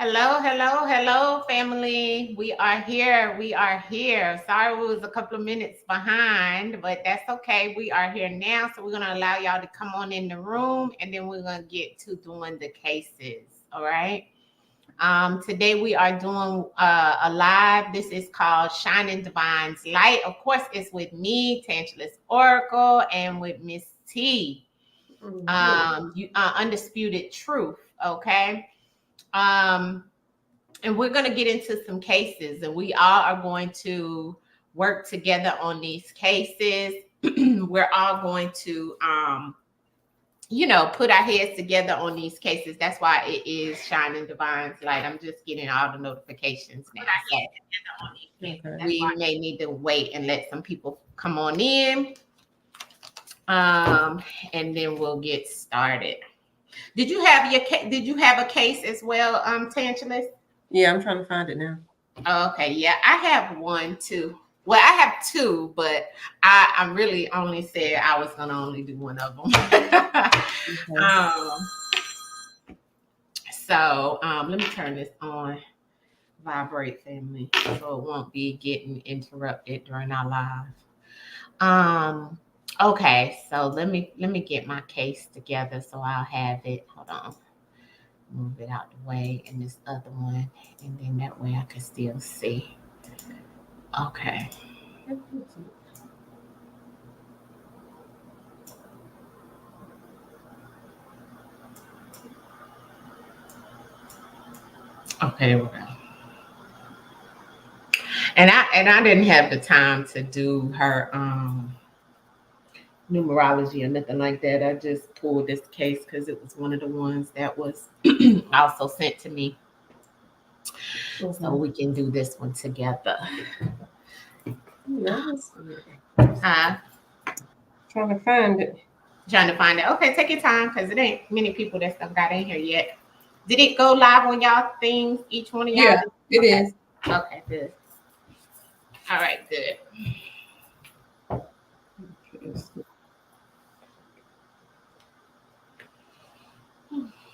Hello, hello, hello, family. We are here. We are here. Sorry we was a couple of minutes behind, but that's okay. We are here now. So we're going to allow y'all to come on in the room and then we're going to get to doing the cases. All right. Today we are doing a live. This is called Shining Divine's Light. Of course, it's with me, Tanchiless Oracle, and with Miss T. Undisputed Truth. Okay. Um, and we're going to get into some cases, and we all are going to work together on these cases. We're all going to, put our heads together on these cases. That's why it is Shining Divine's Light. I'm just getting all the notifications now. So we may need to wait and let some people come on in, and then we'll get started. Did you have a case as well, Tantalus? Yeah, I'm trying to find it now. Okay, yeah, I have one too. Well, I have two, but I really only said I was gonna only do one of them. Let me turn this on vibrate, family, so it won't be getting interrupted during our live. Okay, so let me get my case together so I'll have it. Hold on. Move it out the way and this other one, and then that way I can still see. Okay. Okay, there we go. And I didn't have the time to do her numerology or nothing like that. I just pulled this case because it was one of the ones that was also sent to me. So we can do this one together. Trying to find it. Trying to find it. Okay, take your time because it ain't many people that stuff got in here yet. Did it go live on y'all things? Each one of y'all? Yeah, it is. Okay, good. All right, good.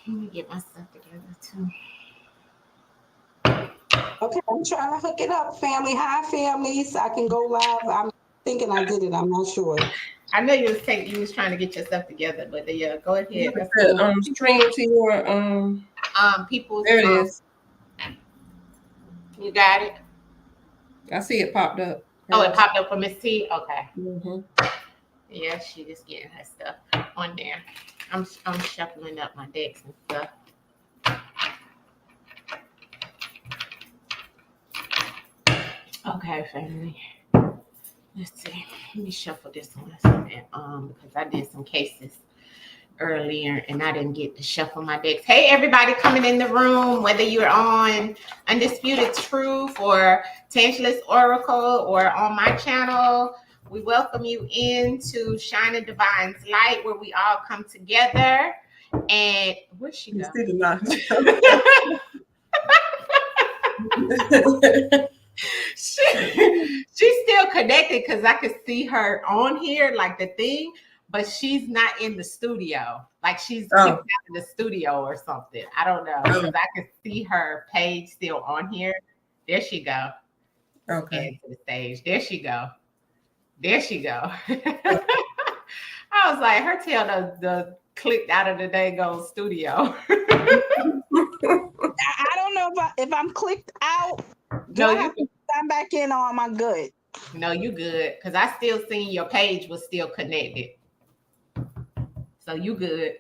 Let me get my stuff together too. Okay, I'm trying to hook it up, family. Hi, families. I can go live. I'm thinking I did it. I'm not sure. I know you was trying to get yourself together, but yeah, go ahead. Stream to your people. There it is. You got it. I see it popped up. Oh, it popped up for Miss T. Okay. Mm-hmm. Yeah, she just getting her stuff on there. I'm shuffling up my decks and stuff. Okay, family. Let's see. Let me shuffle this one because I did some cases earlier and I didn't get to shuffle my decks. Hey, everybody coming in the room, whether you're on Undisputed Truth or Tanchiless Oracle or on my channel, we welcome you into Shining Divine's Light, where we all come together. And where's she go? She's still connected because I could see her on here, like the thing, but she's not in the studio. Like she's kicked out of the studio or something. I don't know. Because I could see her page still on here. There she go. Okay. To the stage. There she go. There she go. I was like, her tail the clicked out of the daggone studio. I don't know if I'm clicked out. No, I'm back in, or am I good? No, you good. Because I still seen your page was still connected. So you good.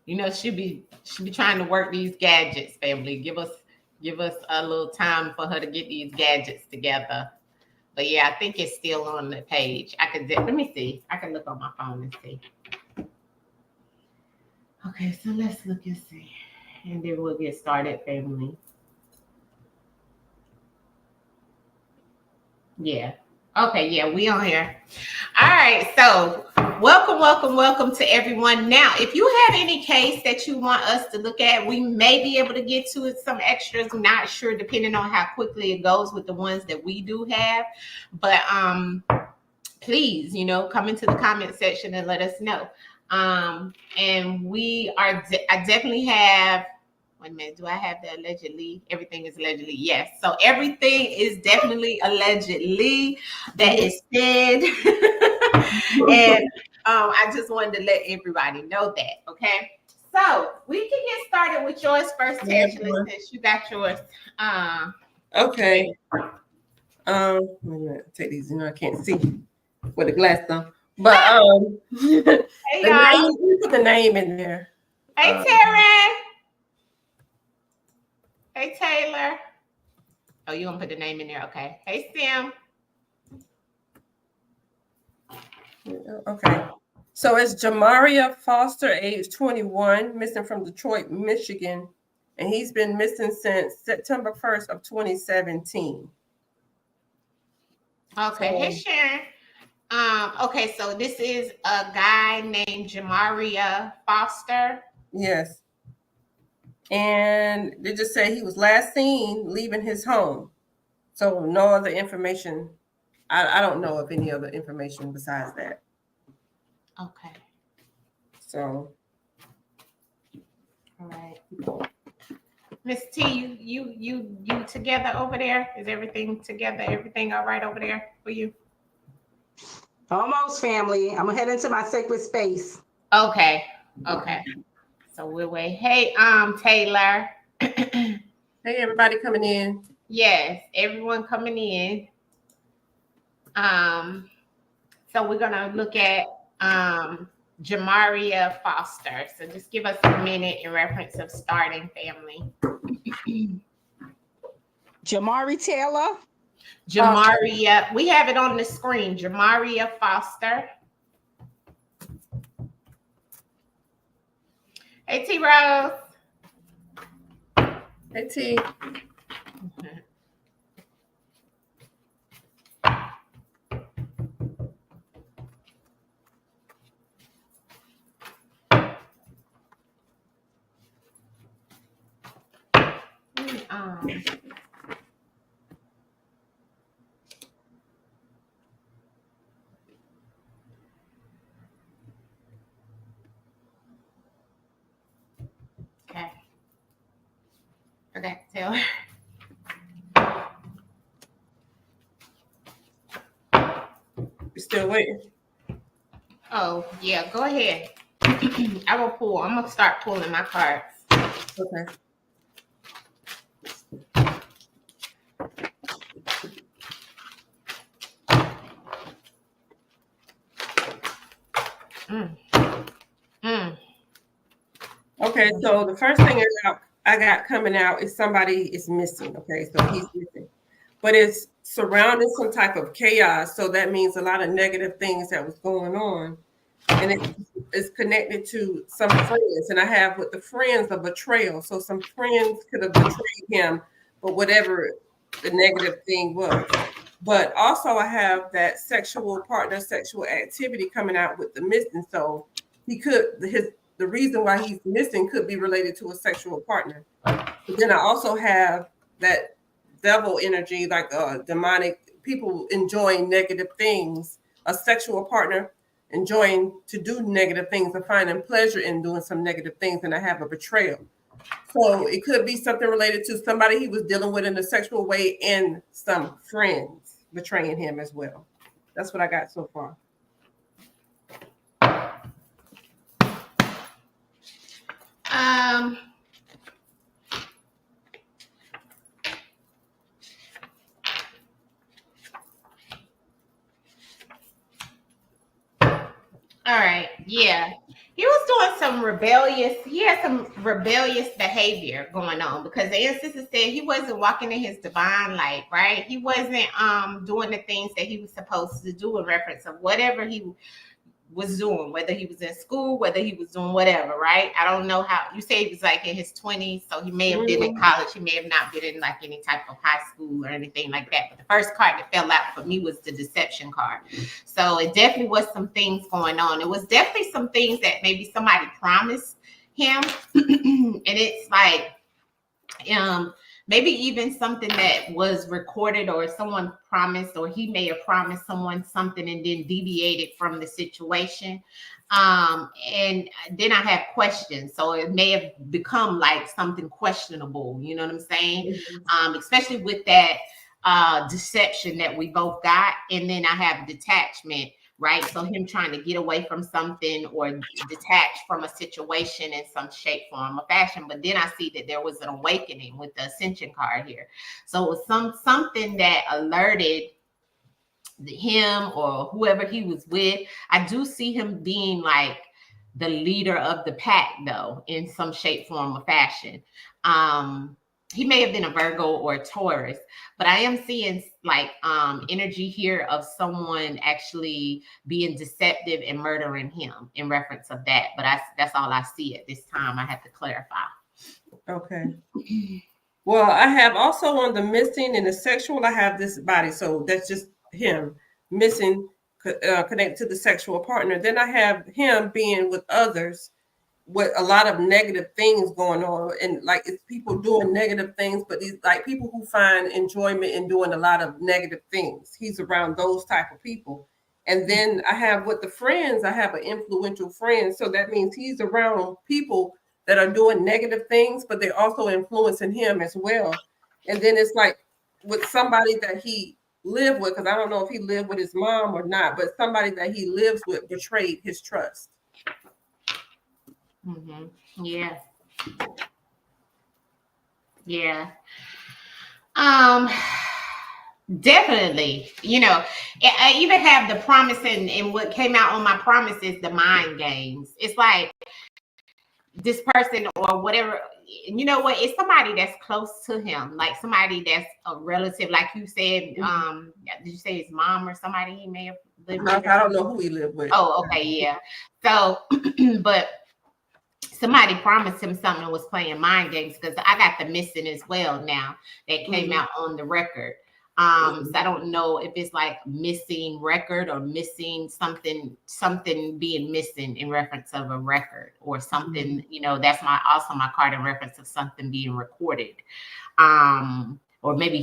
You know, she be trying to work these gadgets, family. Give us a little time for her to get these gadgets together. But yeah, I think it's still on the page. Let me see. I can look on my phone and see. Okay, so let's look and see. And then we'll get started, family. Yeah. Okay, yeah, we on here. All right, so welcome to everyone. Now, if you have any case that you want us to look at, we may be able to get to it, some extras. I'm not sure, depending on how quickly it goes with the ones that we do have. But please, come into the comment section and let us know. And I definitely have Wait a minute. Do I have the allegedly? Everything is allegedly. Yes. So everything is definitely allegedly that is said. And I just wanted to let everybody know that. Okay. So we can get started with yours first, Tanchiless, since you got yours. Okay. Wait a minute. Take these. I can't see with the glass on. But Hey, the y'all. name, you put the name in there. Hey, Taryn. Hey, Taylor. Oh, you gonna put the name in there? Okay. Hey, Sim. Okay. So it's Jamaria Foster, age 21, missing from Detroit, Michigan, and he's been missing since September 1st of 2017. Okay. Hey, Sharon. Okay, so this is a guy named Jamaria Foster. Yes. And they just say he was last seen leaving his home. So no other information. I don't know of any other information besides that. Okay. So. All right. Miss T, you together over there? Is everything together? Everything all right over there for you? Almost, family. I'm gonna head into my sacred space. Okay. Okay. So we'll wait. Hey, Taylor. Hey, everybody coming in. Yes, everyone coming in. So we're gonna look at Jamaria Foster. So just give us a minute in reference of starting, family. Jamari Taylor. Jamaria, we have it on the screen. Jamaria Foster. Hey, T Rose. Hey, T. Okay. Okay, Taylor. You still waiting? Oh, yeah, go ahead. I will pull. I'm going to start pulling my cards. Okay. Okay, so the first thing I got coming out is somebody is missing. Okay, so he's missing, but it's surrounding some type of chaos. So that means a lot of negative things that was going on, and it is connected to some friends. And I have with the friends a betrayal. So some friends could have betrayed him, but whatever the negative thing was. But also I have that sexual partner, sexual activity coming out with the missing. So he could the reason why he's missing could be related to a sexual partner. But then I also have that devil energy, like demonic people enjoying negative things, a sexual partner enjoying to do negative things and finding pleasure in doing some negative things. And I have a betrayal. So it could be something related to somebody he was dealing with in a sexual way and some friends betraying him as well. That's what I got so far. All right. Yeah. He was doing some rebellious behavior going on because the ancestor said he wasn't walking in his divine light, right? He wasn't doing the things that he was supposed to do in reference of whatever he was doing, whether he was in school, whether he was doing whatever, right? I don't know how you say he was like in his 20s, so he may have been in college, he may have not been in like any type of high school or anything like that. But the first card that fell out for me was the deception card. So it definitely was some things going on. It was definitely some things that maybe somebody promised him. And it's like maybe even something that was recorded or someone promised, or he may have promised someone something and then deviated from the situation. And then I have questions. So it may have become like something questionable, you know what I'm saying? Especially with that deception that we both got. And then I have detachment, right? So him trying to get away from something or detach from a situation in some shape, form, or fashion. But then I see that there was an awakening with the Ascension card here. So it was something that alerted him or whoever he was with. I do see him being like the leader of the pack, though, in some shape, form, or fashion. He may have been a Virgo or a Taurus, but I am seeing like energy here of someone actually being deceptive and murdering him in reference of that. But that's all I see at this time. I have to clarify. Okay. Well, I have also on the missing and the sexual, I have this body. So that's just him missing, connected to the sexual partner. Then I have him being with others with a lot of negative things going on. And like it's people doing negative things, but these like people who find enjoyment in doing a lot of negative things. He's around those type of people. And then I have with the friends, I have an influential friend. So that means he's around people that are doing negative things, but they're also influencing him as well. And then it's like with somebody that he lived with, because I don't know if he lived with his mom or not, but somebody that he lives with betrayed his trust. Yeah. Yeah. Definitely. You know, I even have the promise, and what came out on my promise is the mind games. It's like this person or whatever, you know what, it's somebody that's close to him, like somebody that's a relative, like you said. Did you say his mom or somebody he may have lived with? I don't know who he lived with. Oh, okay, yeah. So but somebody promised him something and was playing mind games, because I got the missing as well now that came out on the record. So I don't know if it's like missing record or missing something being missing in reference of a record or something, you know, that's also my card in reference of something being recorded. Or maybe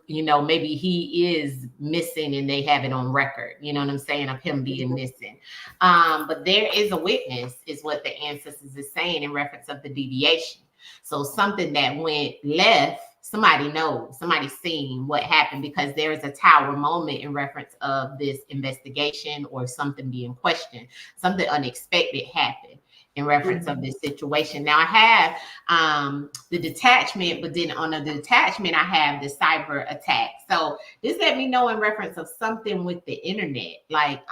maybe he is missing and they have it on record, you know what I'm saying, of him being missing. But there is a witness, is what the ancestors is saying in reference of the deviation. So something that went left, somebody knows, somebody's seen what happened, because there is a tower moment in reference of this investigation or something being questioned. Something unexpected happened in reference of this situation. Now I have the detachment, but then on the detachment, I have the cyber attack. So this let me know in reference of something with the internet, like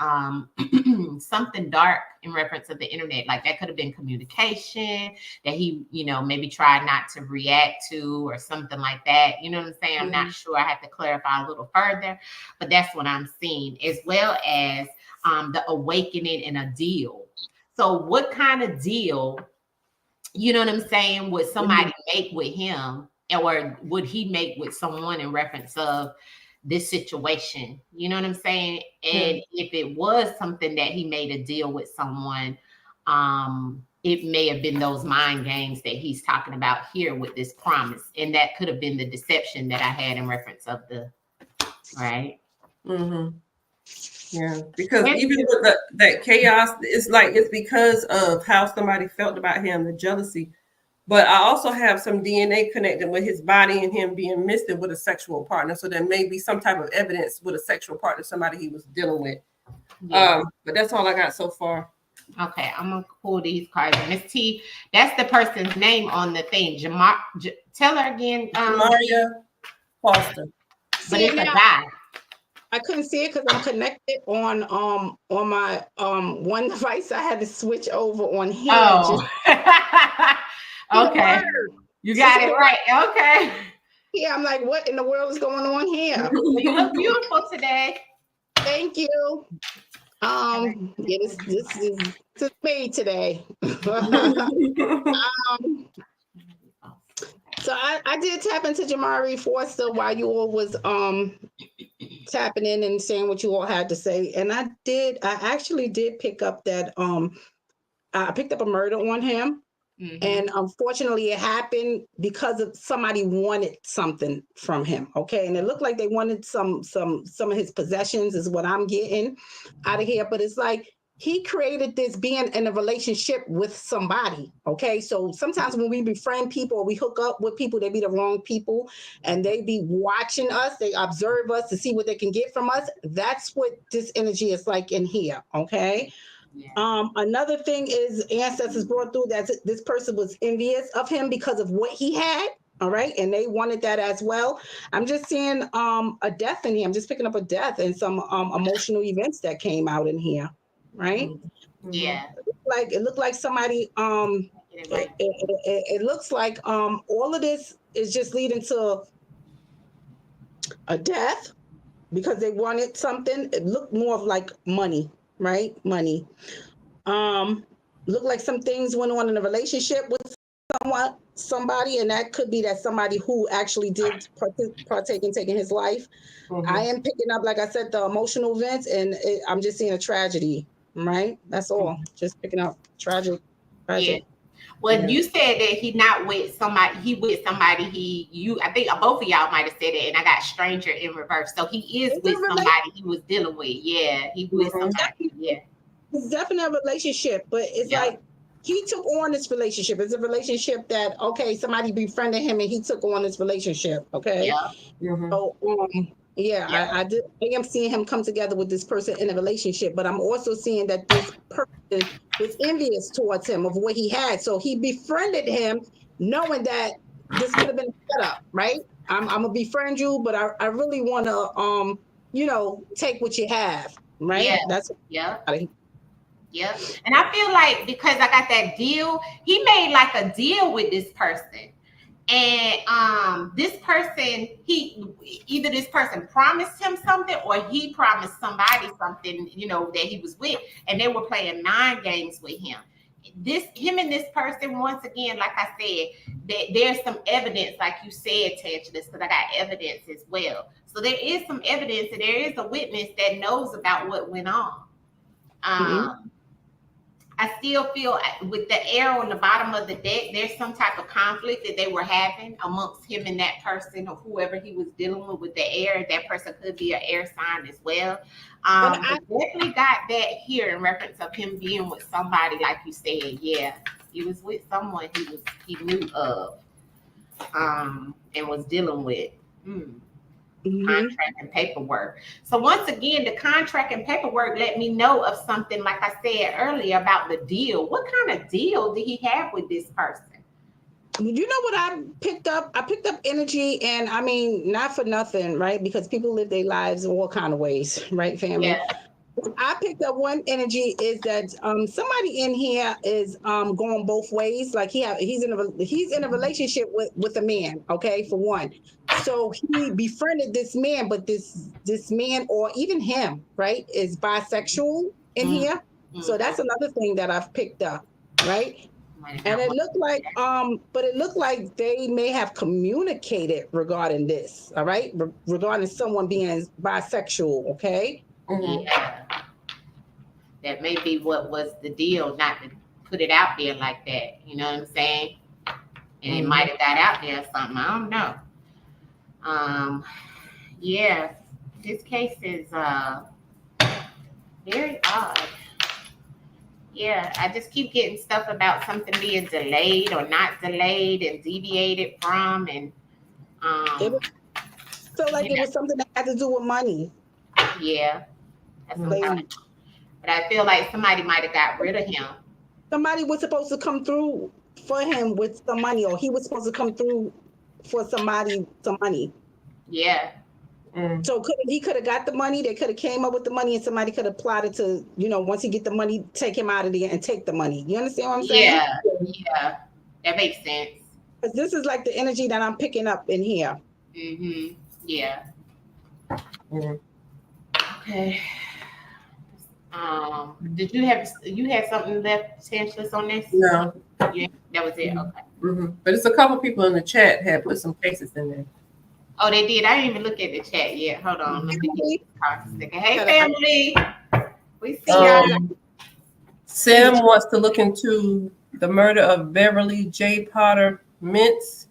something dark in reference of the internet. Like that could have been communication that he, you know, maybe tried not to react to or something like that. You know what I'm saying? I'm not sure. I have to clarify a little further, but that's what I'm seeing, as well as the awakening and a deal. So what kind of deal, you know what I'm saying, would somebody make with him, or would he make with someone in reference of this situation? You know what I'm saying? And if it was something that he made a deal with someone, it may have been those mind games that he's talking about here with this promise. And that could have been the deception that I had in reference of the, right? Yeah, because even with that chaos, it's because of how somebody felt about him, the jealousy. But I also have some DNA connected with his body and him being missing with a sexual partner. So there may be some type of evidence with a sexual partner, somebody he was dealing with. But that's all I got so far. Okay, I'm gonna pull these cards. Miss T, that's the person's name on the thing. Tell her again. Maria Foster. But it's a guy. I couldn't see it because I'm connected on my one device. I had to switch over on here. Oh, okay. You got it right. Okay. Yeah, I'm like, what in the world is going on here? You look beautiful today. Thank you. Yeah, this is me today. So I did tap into Jamari Forster while you all was tapping in and saying what you all had to say, and I actually did pick up that I picked up a murder on him. And unfortunately, it happened because of somebody wanted something from him. Okay. And it looked like they wanted some of his possessions, is what I'm getting out of here. But it's like he created this being in a relationship with somebody. Okay. So sometimes when we befriend people or we hook up with people, they be the wrong people and they be watching us, they observe us to see what they can get from us. That's what this energy is like in here. Okay. Another thing is ancestors brought through that this person was envious of him because of what he had. All right. And they wanted that as well. I'm just seeing a death in here. I'm just picking up a death and some emotional events that came out in here. Right. Yeah. It looked like somebody it looks like all of this is just leading to a death because they wanted something. It looked more of like money, right? Money. Look like some things went on in a relationship with somebody, and that could be that somebody who actually did partake in taking his life. I am picking up, like I said, the emotional events, and I'm just seeing a tragedy, right? That's all. Just picking up tragic. Yeah. Well, you said that he not with somebody, he with somebody I think both of y'all might have said it, and I got stranger in reverse. So he is with somebody he was dealing with. Yeah, he with somebody. Yeah. It's definitely a relationship, but it's like he took on this relationship. It's a relationship that, okay, somebody befriended him and he took on this relationship. Okay. So I am seeing him come together with this person in a relationship, but I'm also seeing that this person was envious towards him of what he had. So he befriended him knowing that this could have been a setup, right? I'm gonna befriend you, but I really wanna take what you have, right? Yeah. That's Yep. And I feel like because I got that deal, he made like a deal with this person. And this person, either this person promised him something or he promised somebody something, that he was with, and they were playing mind games with him. Him and this person, once again, like I said, that there's some evidence, like you said, Tanchiless, because I got evidence as well. So there is some evidence, and there is a witness that knows about what went on. I still feel with the air on the bottom of the deck, there's some type of conflict that they were having amongst him and that person or whoever he was dealing with the air. That person could be an air sign as well. I definitely got that here in reference of him being with somebody, like you said. Yeah, he was with someone he knew of and was dealing with. Contract and paperwork. So once again, the contract and paperwork let me know of something, like I said earlier, about the deal. What kind of deal did he have with this person? You know what I picked up? I picked up energy, and I mean, not for nothing, right? Because people live their lives all kind of ways, right, family? Yeah. I picked up one energy is that somebody in here is going both ways. Like he's in a relationship with a man, okay, for one. So he befriended this man, but this man or even him, right, is bisexual in here. So that's another thing that I've picked up, right? And it looked like they may have communicated regarding this, all right, regarding someone being bisexual, okay? Yeah, that may be what was the deal, not to put it out there like that. You know what I'm saying? And it might have got out there or something. I don't know. Yeah, this case is very odd. Yeah, I just keep getting stuff about something being delayed or not delayed and deviated from, and it felt like it was something that had to do with money. Yeah. But I feel like somebody might have got rid of him. Somebody was supposed to come through for him with some money, or he was supposed to come through for somebody some money. Yeah. So he could have got the money. They could have came up with the money, and somebody could have plotted to, once he get the money, take him out of there and take the money. You understand what I'm saying? Yeah. That makes sense. Because this is like the energy that I'm picking up in here. Yeah. Okay. Did you had something left, Tanchiless, on this? No. Yeah, that was it. Okay. But it's a couple people in the chat had put some cases in there. Oh, they did. I didn't even look at the chat yet. Hold on. Let me get a second. Hey, family. We see y'all. Sam wants to look into the murder of Beverly J. Potter Mintz,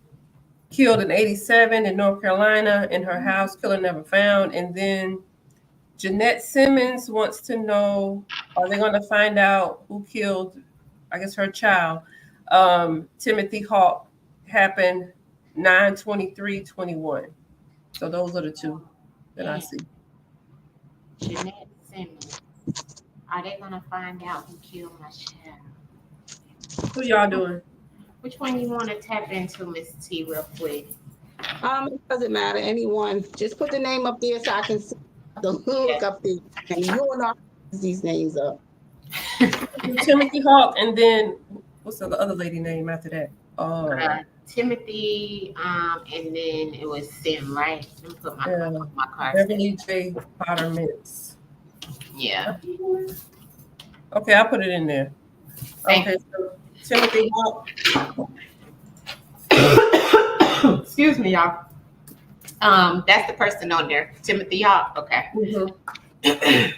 killed in 87 in North Carolina in her house, killer never found. And then Jeanette Simmons wants to know, are they going to find out who killed, I guess, her child? Timothy Hawk, happened 9/23/21. So those are the two that I see. Jeanette Simmons. Are they gonna find out who killed my child? Who y'all doing? Which one you want to tap into, Miss T, real quick? It doesn't matter. Anyone. Just put the name up there so I can see the look up there. And you and I these names up. Timothy Hawk, and then what's the other lady name after that? Timothy, and then it was Sim, right? Let me put my card. Beverly J. Potter Mintz. Yeah. Okay, I'll put it in there. Okay, so Timothy Hawk. Excuse me, y'all. That's the person on there, Timothy Hawk. Okay. Mm-hmm.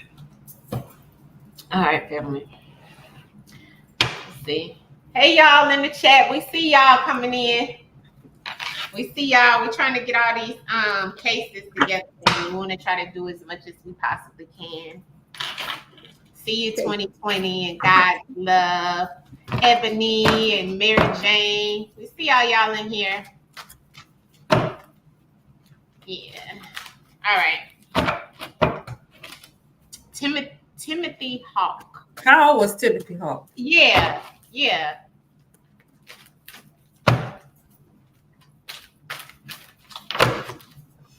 All right, family. Let's see. Hey, y'all in the chat. We see y'all coming in. We see y'all. We're trying to get all these cases together. And we want to try to do as much as we possibly can. See you 2020 and God's love. Ebony and Mary Jane. We see y'all in here. Yeah. All right. Timothy Hawk. How old was Timothy Hawk? Yeah.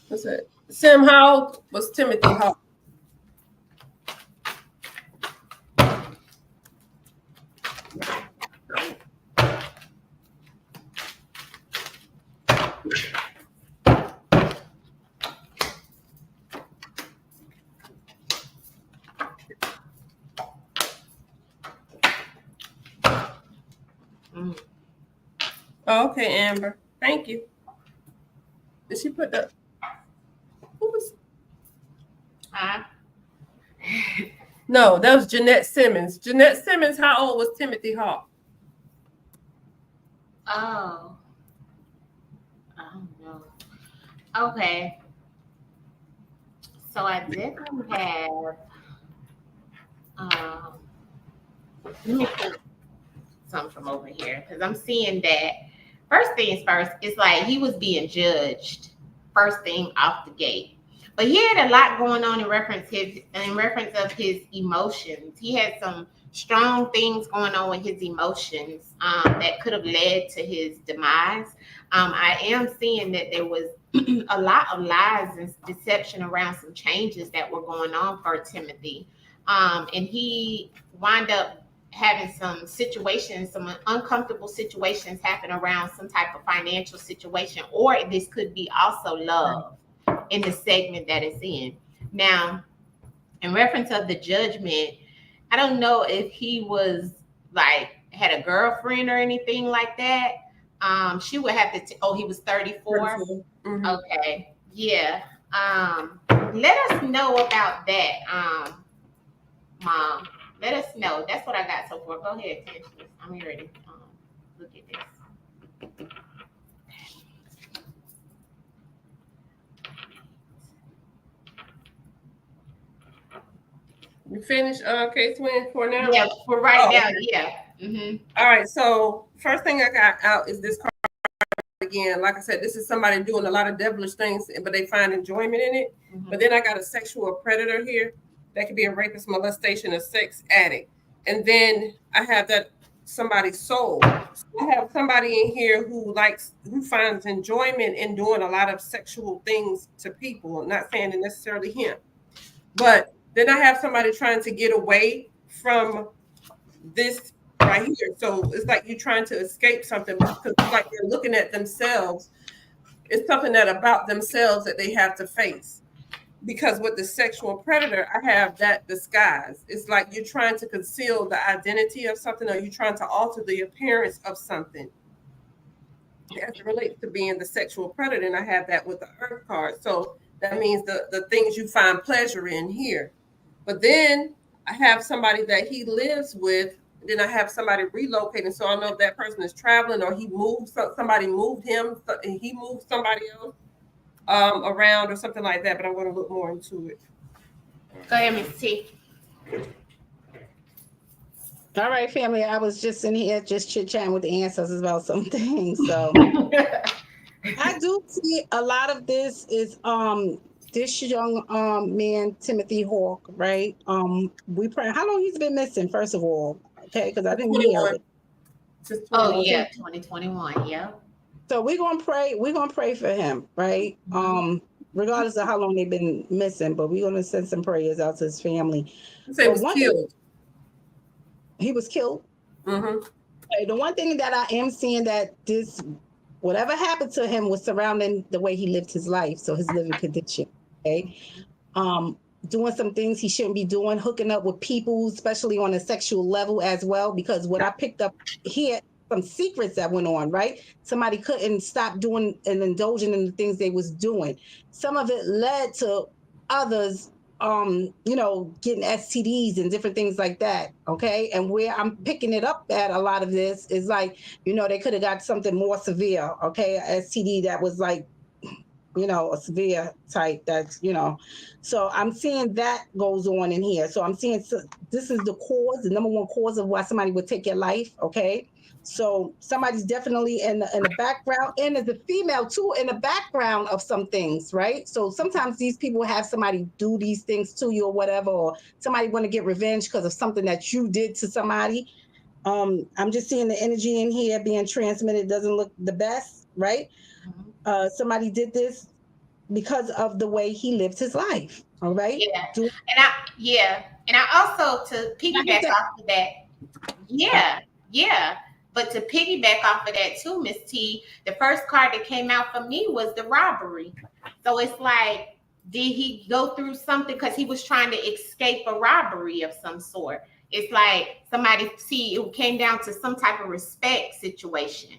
What's that? Sim, how old was Timothy Hawk? Oh, okay, Amber. Thank you. Did she put the? Who was? No, that was Jeanette Simmons. Jeanette Simmons, how old was Timothy Hawk? Oh. I don't know. Okay. So I definitely have let me put something from over here because I'm seeing that first things first, it's like he was being judged first thing off the gate. But he had a lot going on in reference of his emotions. He had some strong things going on with his emotions that could have led to his demise. I am seeing that there was a lot of lies and deception around some changes that were going on for Timothy. And he wound up having some situations, some uncomfortable situations happen around some type of financial situation, or this could be also love in the segment that it's in. Now, in reference of the judgment, I don't know if he was like had a girlfriend or anything like that. She would have to. He was 34. Mm-hmm. Okay, yeah. Let us know about that, Mom. Let us know. That's what I got so far. Go ahead, Tanchiless. I'm here to look at this. You finished case win for now? Yeah, for right now, yeah. Mm-hmm. All right, so first thing I got out is this card again. Like I said, this is somebody doing a lot of devilish things, but they find enjoyment in it. Mm-hmm. But then I got a sexual predator here. That could be a rapist, molestation, a sex addict. And then I have that somebody's soul. So I have somebody in here who finds enjoyment in doing a lot of sexual things to people. I'm not saying it necessarily him. But then I have somebody trying to get away from this right here. So it's like you're trying to escape something because it's like they're looking at themselves. It's something that about themselves that they have to face. Because with the sexual predator, I have that disguise. It's like you're trying to conceal the identity of something, or you're trying to alter the appearance of something. As it relates to being the sexual predator, and I have that with the Earth card. So that means the things you find pleasure in here. But then I have somebody that he lives with And then I have somebody relocating, so I don't know if that person is traveling or he moved. Somebody moved him, and he moved somebody else around or something like that. But I'm going to look more into it. Go ahead, Miss T. All right, family. I was just in here just chit-chatting with the ancestors about some things. So I do see a lot of this is this young man, Timothy Hawk, right? We pray how long he's been missing, first of all. Okay, because I didn't hear it. Oh yeah, 2021. Yeah. So we're gonna pray for him, right? Regardless of how long they've been missing, but we're gonna send some prayers out to his family. He was killed. He was killed. Mm-hmm. Okay, the one thing that I am seeing that this, whatever happened to him, was surrounding the way he lived his life, so his living condition. Okay, doing some things he shouldn't be doing, hooking up with people, especially on a sexual level as well. Because what I picked up here, some secrets that went on, right? Somebody couldn't stop doing and indulging in the things they was doing. Some of it led to others, getting STDs and different things like that. Okay. And where I'm picking it up at a lot of this is like, they could have got something more severe. Okay. A STD that was like, a severe type that's, so I'm seeing that goes on in here. So I'm seeing this is the number one cause of why somebody would take your life. Okay. So somebody's definitely in the background, and as a female too, in the background of some things, right? So sometimes these people have somebody do these things to you or whatever, or somebody want to get revenge because of something that you did to somebody. I'm just seeing the energy in here being transmitted doesn't look the best, right? Somebody did this because of the way he lived his life. All right. And I also, to piggyback off of that. Yeah. But to piggyback off of that too, Miss T, the first card that came out for me was the robbery. So it's like, did he go through something because he was trying to escape a robbery of some sort? It's like it came down to some type of respect situation.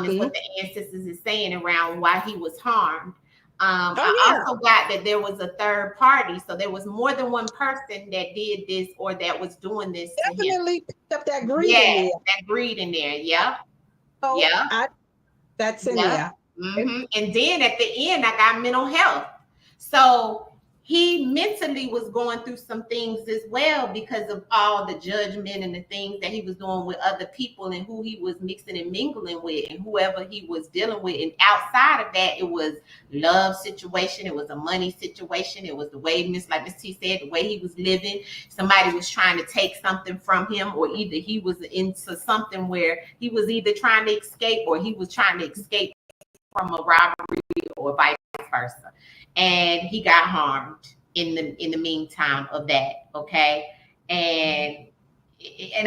Is what the ancestors is saying around why he was harmed. I also got that there was a third party, so there was more than one person that did this or that was doing this. Definitely picked up that greed. That greed in there. Yeah. Oh, yeah. That's in there. Mm-hmm. And then at the end, I got mental health. So he mentally was going through some things as well because of all the judgment and the things that he was doing with other people and who he was mixing and mingling with and whoever he was dealing with. And outside of that, it was love situation. It was a money situation. It was the way, like Miss T said, the way he was living. Somebody was trying to take something from him, or either he was into something where he was either trying to escape or he was trying to escape from a robbery or vice versa. And he got harmed in the meantime of that. Okay. And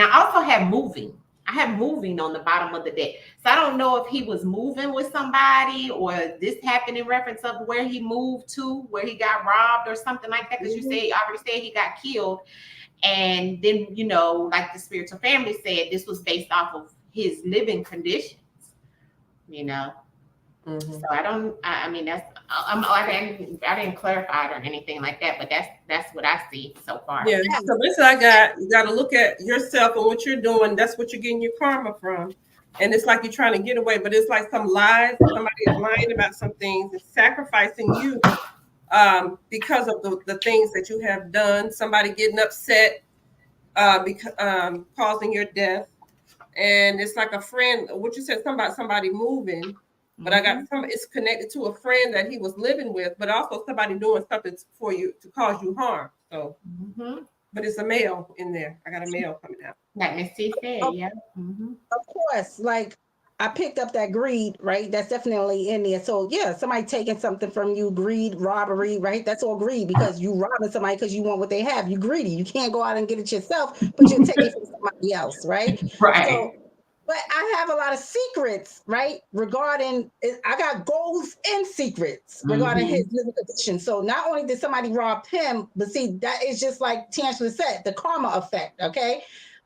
I also have moving. I have moving on the bottom of the deck. So I don't know if he was moving with somebody or this happened in reference of where he moved to, where he got robbed or something like that. Because you already said he got killed. And then, like the spiritual family said, this was based off of his living conditions, So I didn't clarify it or anything like that, but that's what I see so far. Yeah. So this you got to look at yourself and what you're doing. That's what you're getting your karma from. And it's like you're trying to get away, but it's like some lies. Somebody is lying about some things and sacrificing you because of the things that you have done. Somebody getting upset because causing your death. And it's like a friend, what you said, something about somebody moving. But I got it's connected to a friend that he was living with, but also somebody doing something for you to cause you harm. So, but it's a male in there. I got a male coming out. Like Miss T said, yeah. Of course, like I picked up that greed, right? That's definitely in there. So yeah, somebody taking something from you, greed, robbery, right? That's all greed because you robbing somebody because you want what they have. You greedy. You can't go out and get it yourself, but you're taking from somebody else, right? Right. So, but I have a lot of secrets, right? Regarding, I got goals and secrets regarding his living condition. So not only did somebody rob him, but see, that is just like TANCHILESS said, the karma effect, okay?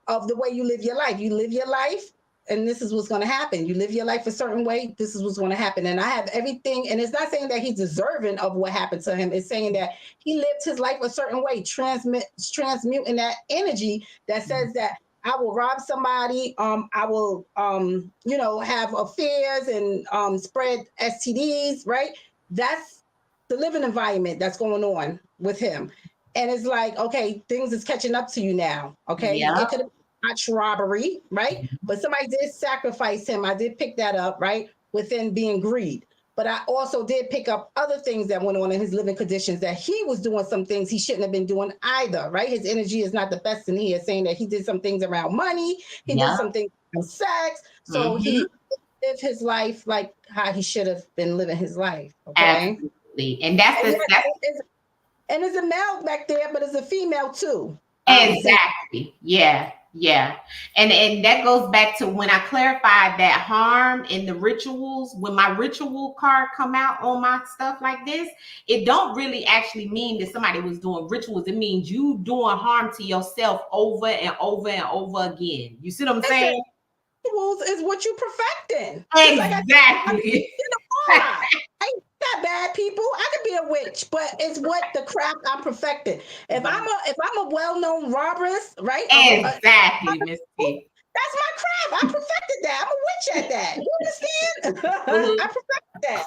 Of the way you live your life. You live your life, and this is what's going to happen. You live your life a certain way, this is what's going to happen. And I have everything, and it's not saying that he's deserving of what happened to him. It's saying that he lived his life a certain way, transmuting that energy that says that I will rob somebody. I will, have affairs and spread STDs, right? That's the living environment that's going on with him. And it's like, okay, things is catching up to you now. Okay. Yeah. It could have been much robbery, right? But somebody did sacrifice him. I did pick that up, right? Within being greed. But I also did pick up other things that went on in his living conditions, that he was doing some things he shouldn't have been doing either, right? His energy is not the best in here, saying that he did some things around money, he did some things around sex. So he lived his life like how he should have been living his life. Okay. Absolutely. And that's and there's a male back there, but there's a female too. exactly. Yeah. Yeah. And that goes back to when I clarified that harm in the rituals. When my ritual card come out on my stuff like this, it don't really actually mean that somebody was doing rituals. It means you doing harm to yourself over and over and over again. You see what I'm saying? Rituals is what you perfecting. Exactly. I ain't that bad, people. I could be a witch, but it's what the craft I'm perfecting. If I'm a well-known robberess, right? Exactly, Miss T. That's my craft. I perfected that. I'm a witch at that. You understand? I perfected that.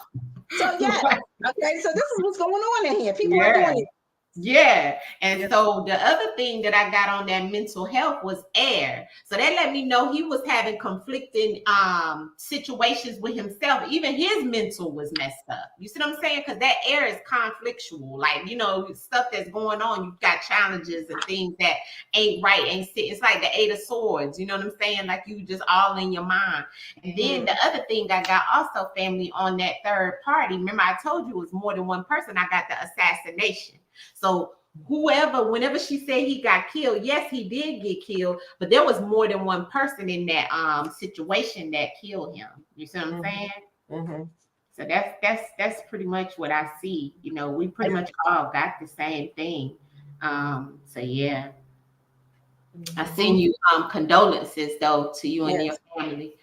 So yeah. Okay. So this is what's going on in here. People are doing it. Yeah. And so the other thing that I got on that mental health was air. So that let me know he was having conflicting situations with himself. Even his mental was messed up. You see what I'm saying? Because that air is conflictual. Like, stuff that's going on. You've got challenges and things that ain't right, ain't sitting. It's like the 8 of Swords. You know what I'm saying? Like you just all in your mind. And then the other thing I got also, family, on that third party. Remember, I told you it was more than one person. I got the assassination. So whenever she said he got killed, yes, he did get killed, but there was more than one person in that situation that killed him. You see what I'm saying? Mm-hmm. So that's pretty much what I see. We pretty much all got the same thing. So yeah. I send you condolences though to you and your family.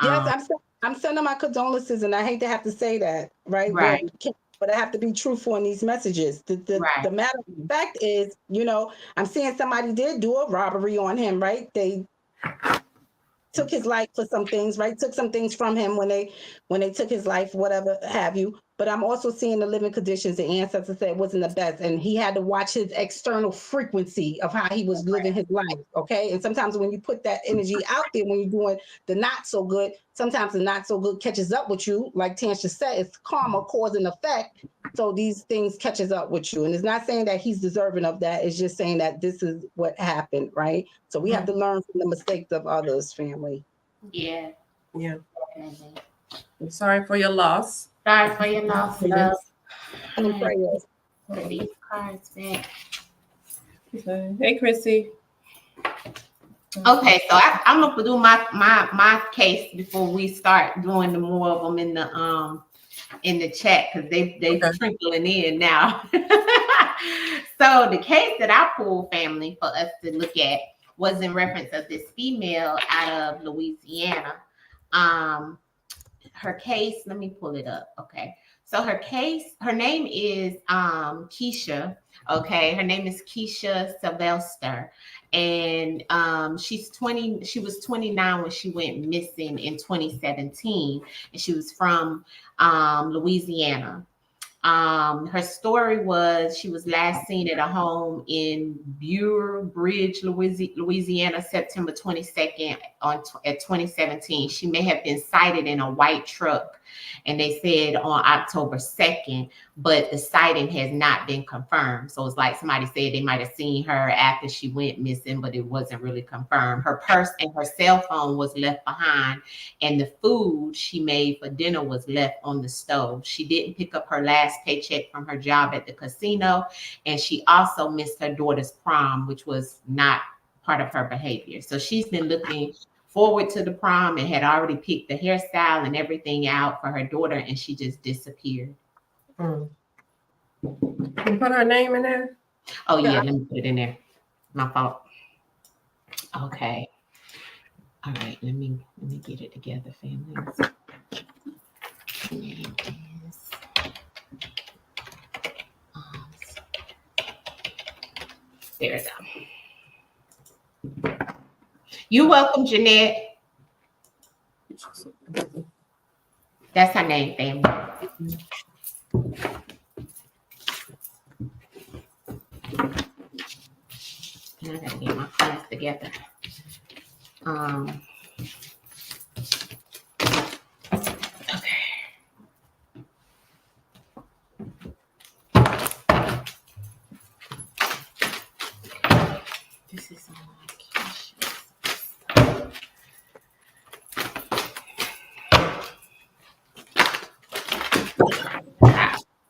Yes, I'm sending my condolences, and I hate to have to say that, right? Right. But I have to be truthful in these messages. The matter of fact is, I'm seeing somebody did do a robbery on him, right? They took his life for some things, right? Took some things from him when they took his life, whatever have you. But I'm also seeing the living conditions. The ancestors said it wasn't the best, and he had to watch his external frequency of how he was living his life. Okay, and sometimes when you put that energy out there, when you're doing the not so good, sometimes the not so good catches up with you. Like Tansha said, it's karma, cause and effect. So these things catches up with you, and it's not saying that he's deserving of that. It's just saying that this is what happened, right? So we have to learn from the mistakes of others, family. Yeah. Yeah. I'm sorry for your loss. Sorry for your loss, love. And prayers. Put these cards back. Hey, Chrissy. Okay, so I'm gonna do my case before we start doing the more of them in the chat, because they trickling in now. So the case that I pulled, family, for us to look at was in reference of this female out of Louisiana. Her case, let me pull it up. Okay. So her name is Keisha. Okay. Her name is Keisha Sylvester. And she was 29 when she went missing in 2017. And she was from Louisiana. Her story was she was last seen at a home in Buer Bridge, Louisiana, September 22nd at 2017. She may have been sighted in a white truck, and they said on October 2nd, but the sighting has not been confirmed. So it's like somebody said they might have seen her after she went missing, but it wasn't really confirmed. Her purse and her cell phone was left behind, and the food she made for dinner was left on the stove. She didn't pick up her last paycheck from her job at the casino, and she also missed her daughter's prom, which was not part of her behavior. So she's been looking forward to the prom and had already picked the hairstyle and everything out for her daughter, and she just disappeared. Can you put her name in there? Oh yeah, let me put it in there. My fault. Okay. All right, let me get it together, families. Name is there we go. You're welcome, Jeanette. That's her name, family. I gotta get my class together. Okay. This is on my cash.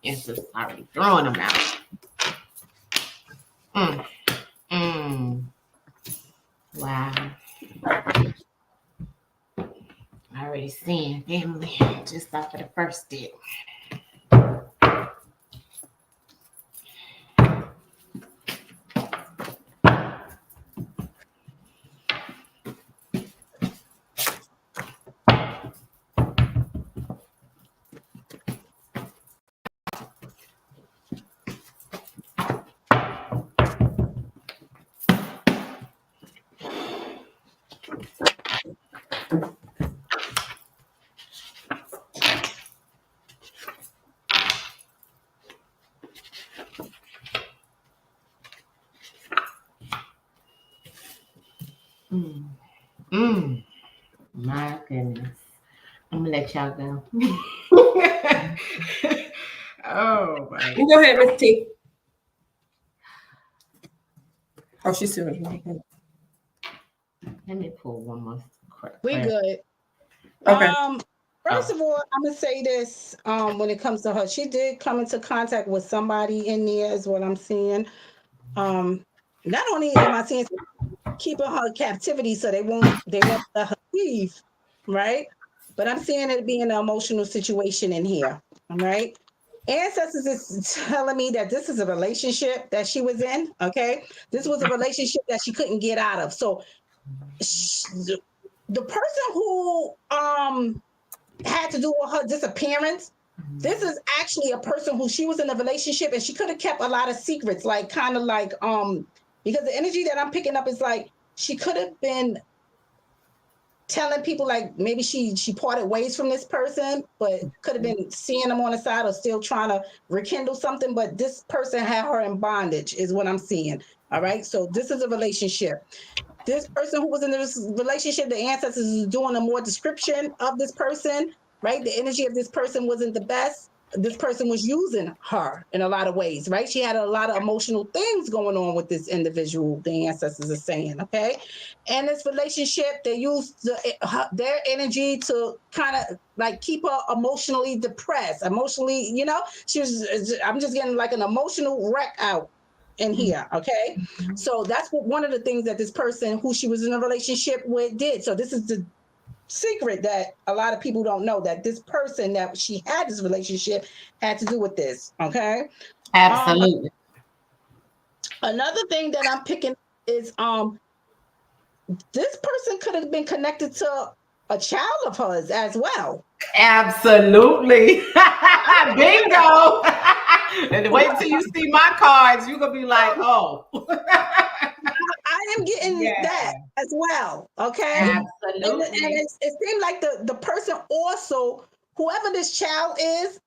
It's just already throwing them out. Wow. I already seen family just off of the first dip. My goodness. I'm gonna let y'all go. Oh my. You go ahead, Miss T. Oh, she's still. Let me pull one more. We good. Okay. First of all, I'm gonna say this. When it comes to her, she did come into contact with somebody in there, is what I'm seeing. Not only am I seeing keeping her in captivity, so they won't let her leave, right? But I'm seeing it being an emotional situation in here. All right. Ancestors is telling me that this is a relationship that she was in. Okay, this was a relationship that she couldn't get out of. So the person who had to do with her disappearance, this is actually a person who she was in a relationship and she could have kept a lot of secrets, like kind of like because the energy that I'm picking up is like she could have been telling people like maybe she parted ways from this person, but could have been seeing them on the side or still trying to rekindle something. But this person had her in bondage, is what I'm seeing. All right. So this is a relationship. This person who was in this relationship, the ancestors is doing a more description of this person, right? The energy of this person wasn't the best. This person was using her in a lot of ways, right? She had a lot of emotional things going on with this individual, the ancestors are saying, okay? And this relationship, they used their energy to kind of like keep her emotionally depressed, emotionally, you know, I'm just getting like an emotional wreck out in here, okay? So that's one of the things that this person who she was in a relationship with did. So this is the secret that a lot of people don't know, that this person that she had this relationship had to do with this, okay? Absolutely. Another thing that I'm picking is this person could have been connected to a child of hers as well. Absolutely. Bingo. And wait till you see my cards. You're gonna be like, oh. I am getting that as well. Okay. Absolutely. And it seemed like the person also, whoever this child is,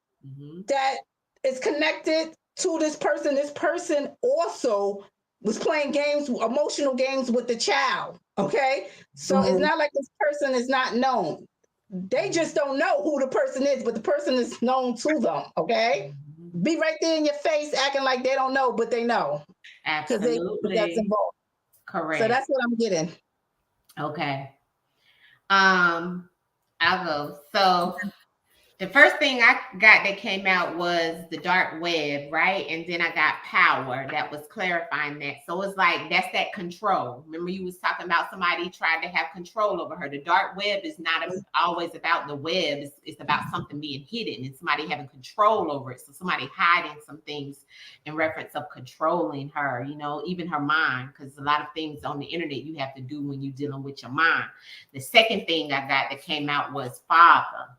that is connected to this person also was playing games, emotional games with the child. Okay. So it's not like this person is not known. They just don't know who the person is, but the person is known to them. Okay. Be right there in your face acting like they don't know, but they know. Absolutely. That's involved. Correct. So that's what I'm getting. Okay. I'll go. So the first thing I got that came out was the dark web, right? And then I got power that was clarifying that. So it's like, that's that control. Remember you was talking about somebody tried to have control over her. The dark web is not always about the web. It's about something being hidden and somebody having control over it. So somebody hiding some things in reference of controlling her, you know, even her mind, because a lot of things on the internet you have to do when you're dealing with your mind. The second thing I got that came out was father.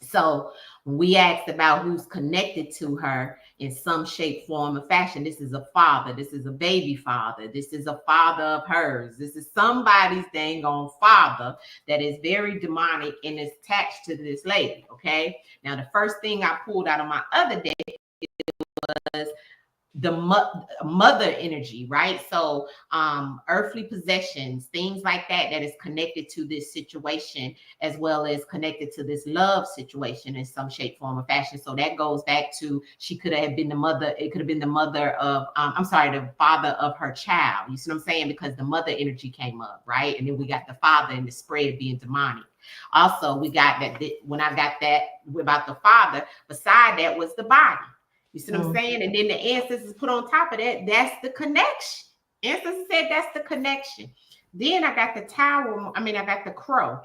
So When we asked about who's connected to her in some shape, form, or fashion, this is a father, this is a baby father, this is a father of hers, this is somebody's dang on father that is very demonic and is attached to this lady. Okay, now the first thing I pulled out of my other deck was the mother energy, right? So earthly possessions, things like that, that is connected to this situation, as well as connected to this love situation in some shape, form, or fashion. So that goes back to, she could have been the mother, it could have been the mother of the father of her child. You see what I'm saying? Because the mother energy came up, right? And then we got the father and the spread being demonic. Also, we got that when I got that about the father, beside that was the body. You see what I'm saying? And then the ancestors put on top of that, that's the connection. Ancestors said that's the connection. Then I got the tower, I got the crow.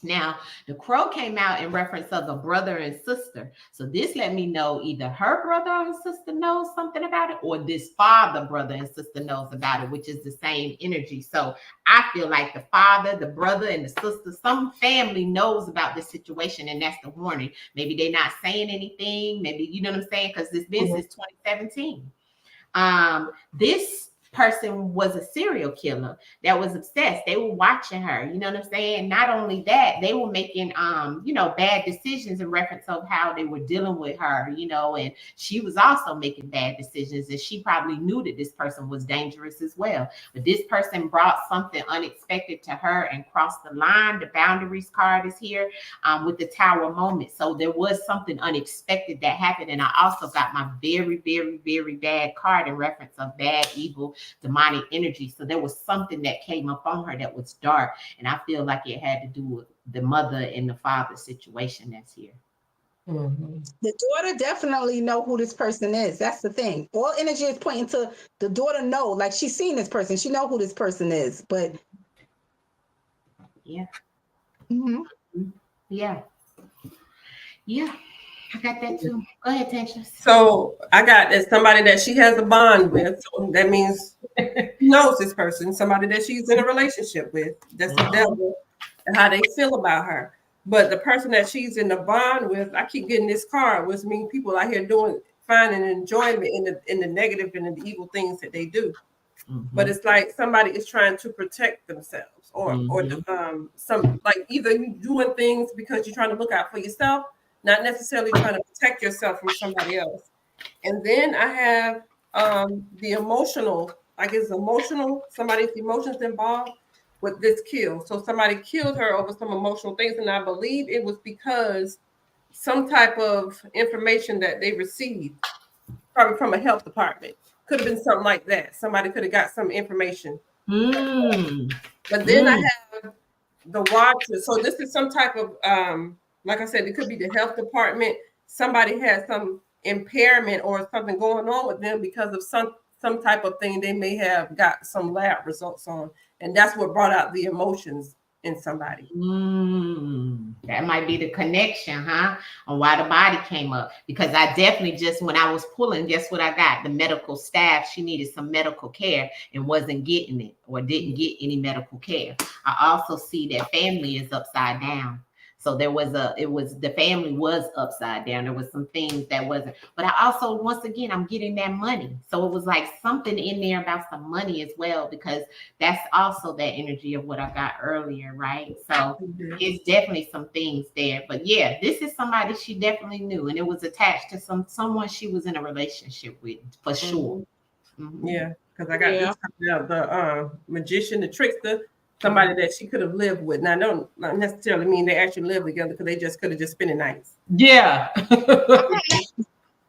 Now, the crow came out in reference of a brother and sister. So this let me know either her brother or sister knows something about it, or this father, brother, and sister knows about it, which is the same energy. So I feel like the father, the brother, and the sister, some family knows about this situation, and that's the warning. Maybe they're not saying anything. Maybe, you know what I'm saying? Because this been since 2017. This person was a serial killer that was obsessed. They were watching her, you know what I'm saying? Not only that, they were making bad decisions in reference of how they were dealing with her, and she was also making bad decisions, and she probably knew that this person was dangerous as well. But this person brought something unexpected to her and crossed the line. The boundaries card is here with the tower moment. So there was something unexpected that happened. And I also got my very, very, very bad card in reference of bad, evil, demonic energy. So there was something that came up on her that was dark, and I feel like it had to do with the mother and the father situation that's here. The daughter definitely know who this person is. That's the thing. All energy is pointing to the daughter know, like she's seen this person, she know who this person is. But yeah, yeah, I got that too. Go ahead, Tanchiless. So I got that somebody that she has a bond with. So that means she knows this person, somebody that she's in a relationship with. That's the devil and how they feel about her. But the person that she's in the bond with, I keep getting this card, which means people out here finding enjoyment in the negative and in the evil things that they do. But it's like somebody is trying to protect themselves, or some, like, either you doing things because you're trying to look out for yourself, not necessarily trying to protect yourself from somebody else. And then I have the emotional, somebody's emotions involved with this kill. So somebody killed her over some emotional things, and I believe it was because some type of information that they received, probably from a health department. Could have been something like that. Somebody could have got some information. But then I have the watcher. So this is some type of, like I said, it could be the health department. Somebody has some impairment or something going on with them because of some type of thing they may have got some lab results on. And that's what brought out the emotions in somebody. That might be the connection, huh? On why the body came up. Because I definitely just, when I was pulling, guess what I got? The medical staff, she needed some medical care and wasn't getting it, or didn't get any medical care. I also see that family is upside down. So the family was upside down. There was some things that wasn't, but I also, once again, I'm getting that money. So it was like something in there about some money as well, because that's also that energy of what I got earlier, right? So it's definitely some things there. But yeah, this is somebody she definitely knew, and it was attached to someone she was in a relationship with, for sure. Yeah, because I got this, the magician, the trickster, somebody that she could have lived with. Now, I don't necessarily mean they actually live together, because they just could have just spent the nights. Yeah.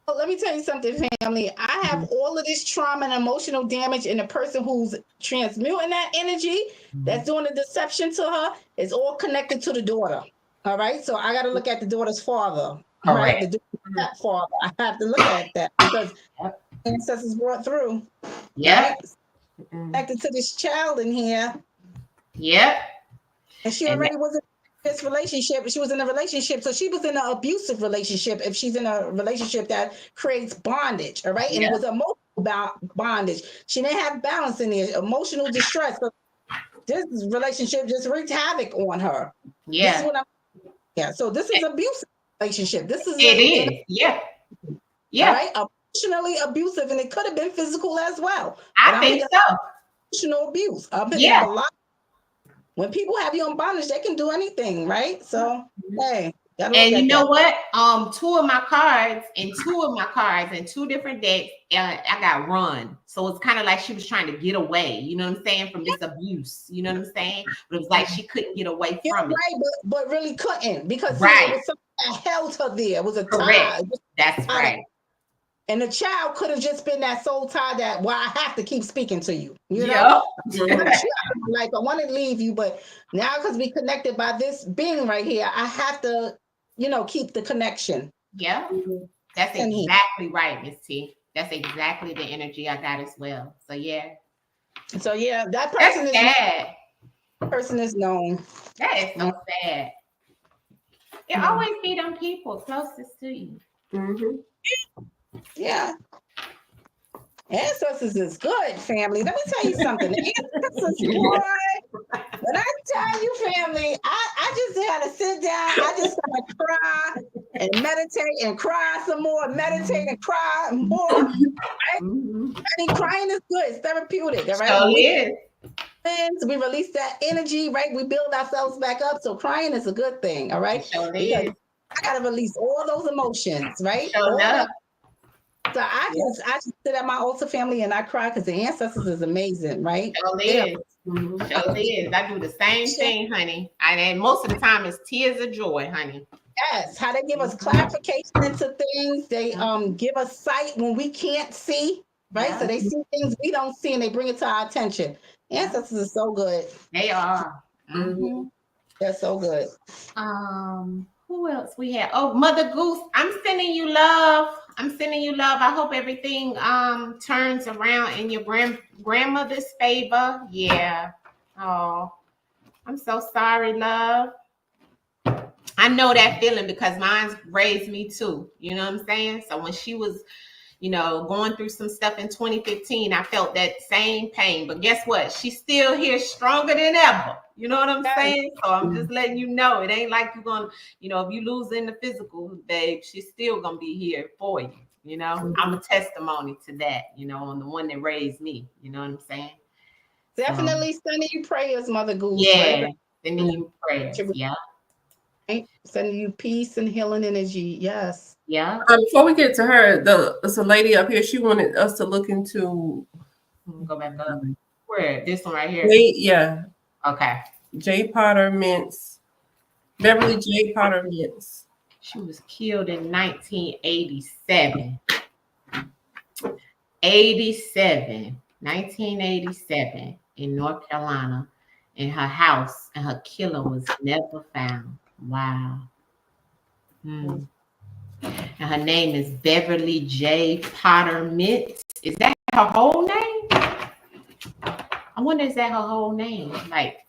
Let me tell you something, family. I have all of this trauma and emotional damage, and the person who's transmuting that energy, that's doing the deception to her, is all connected to the daughter. All right. So I got to look at the daughter's father. All right. The daughter's father. I have to look at that because ancestors brought through. Yeah. Right? Connected to this child in here. Yep. And she already was in this relationship. She was in a relationship. So she was in an abusive relationship. If she's in a relationship that creates bondage, all right? And it was emotional bondage. She didn't have balance in there, emotional distress. So this relationship just wreaked havoc on her. Yeah. So this is abusive. relationship. This is It is. Yeah. Yeah. All right, emotionally abusive, and it could have been physical as well. I But I'm think picking so. up emotional abuse. I'm picking Yeah. up a lot. When people have you in bondage, they can do anything, right? So, hey, gotta look And at you know that. what? Two of my cards in two different decks, I got run. So it's kind of like she was trying to get away, you know what I'm saying, from this abuse. You know what I'm saying? But it was like she couldn't get away Yeah, from it. right, but really couldn't, because see, it Right. was something that held her there. It was a Correct. tie. That's right. And the child could have just been that soul tie that, well, I have to keep speaking to you. You know, Yeah. like I want to leave you, but now because we connected by this being right here, I have to, keep the connection. Yeah. That's exactly right, Miss T. That's exactly the energy I got as well. So yeah. So yeah, that person That's is sad. Person is known. That is so sad. It always be them people closest to you. Yeah. Ancestors is good, family. Let me tell you something. Ancestors, boy. When I tell you, family, I just had to sit down. I just had to cry and meditate and cry some more, meditate and cry more. Right? I mean, crying is good. It's therapeutic. All right. We release that energy, right? We build ourselves back up. So crying is a good thing. All right. Because I gotta release all those emotions, right? So I just sit at my altar, family, and I cry because the ancestors is amazing, right? I do the same thing, honey. And most of the time it's tears of joy, honey. Yes, how they give us clarification into things. They give us sight when we can't see, right? So they see things we don't see and they bring it to our attention. Ancestors are so good. They are. They're so good. Who else we have? Oh, Mother Goose, I'm sending you love. I hope everything turns around in your grandmother's favor. Yeah. Oh, I'm so sorry, love. I know that feeling because mine's raised me too. You know what I'm saying? So when she was, going through some stuff in 2015, I felt that same pain. But guess what? She's still here stronger than ever. You know what I'm saying? So I'm just letting you know. It ain't like you're going to, if you lose in the physical, babe, she's still going to be here for you. I'm a testimony to that, on the one that raised me. You know what I'm saying? Definitely sending you prayers, Mother Goose. Yeah, right? Sending you prayers. Yeah. Sending you peace and healing energy. Yes. Yeah. Before we get to her, there's a lady up here. She wanted us to look into. Go back up. Where? This one right here. Yeah. Okay. J. Potter Mintz. Beverly J. Potter Mintz. She was killed in 1987. 1987 in North Carolina, in her house, and her killer was never found. Wow. And her name is Beverly J. Potter Mintz. Is that her whole name? I wonder, is that her whole name?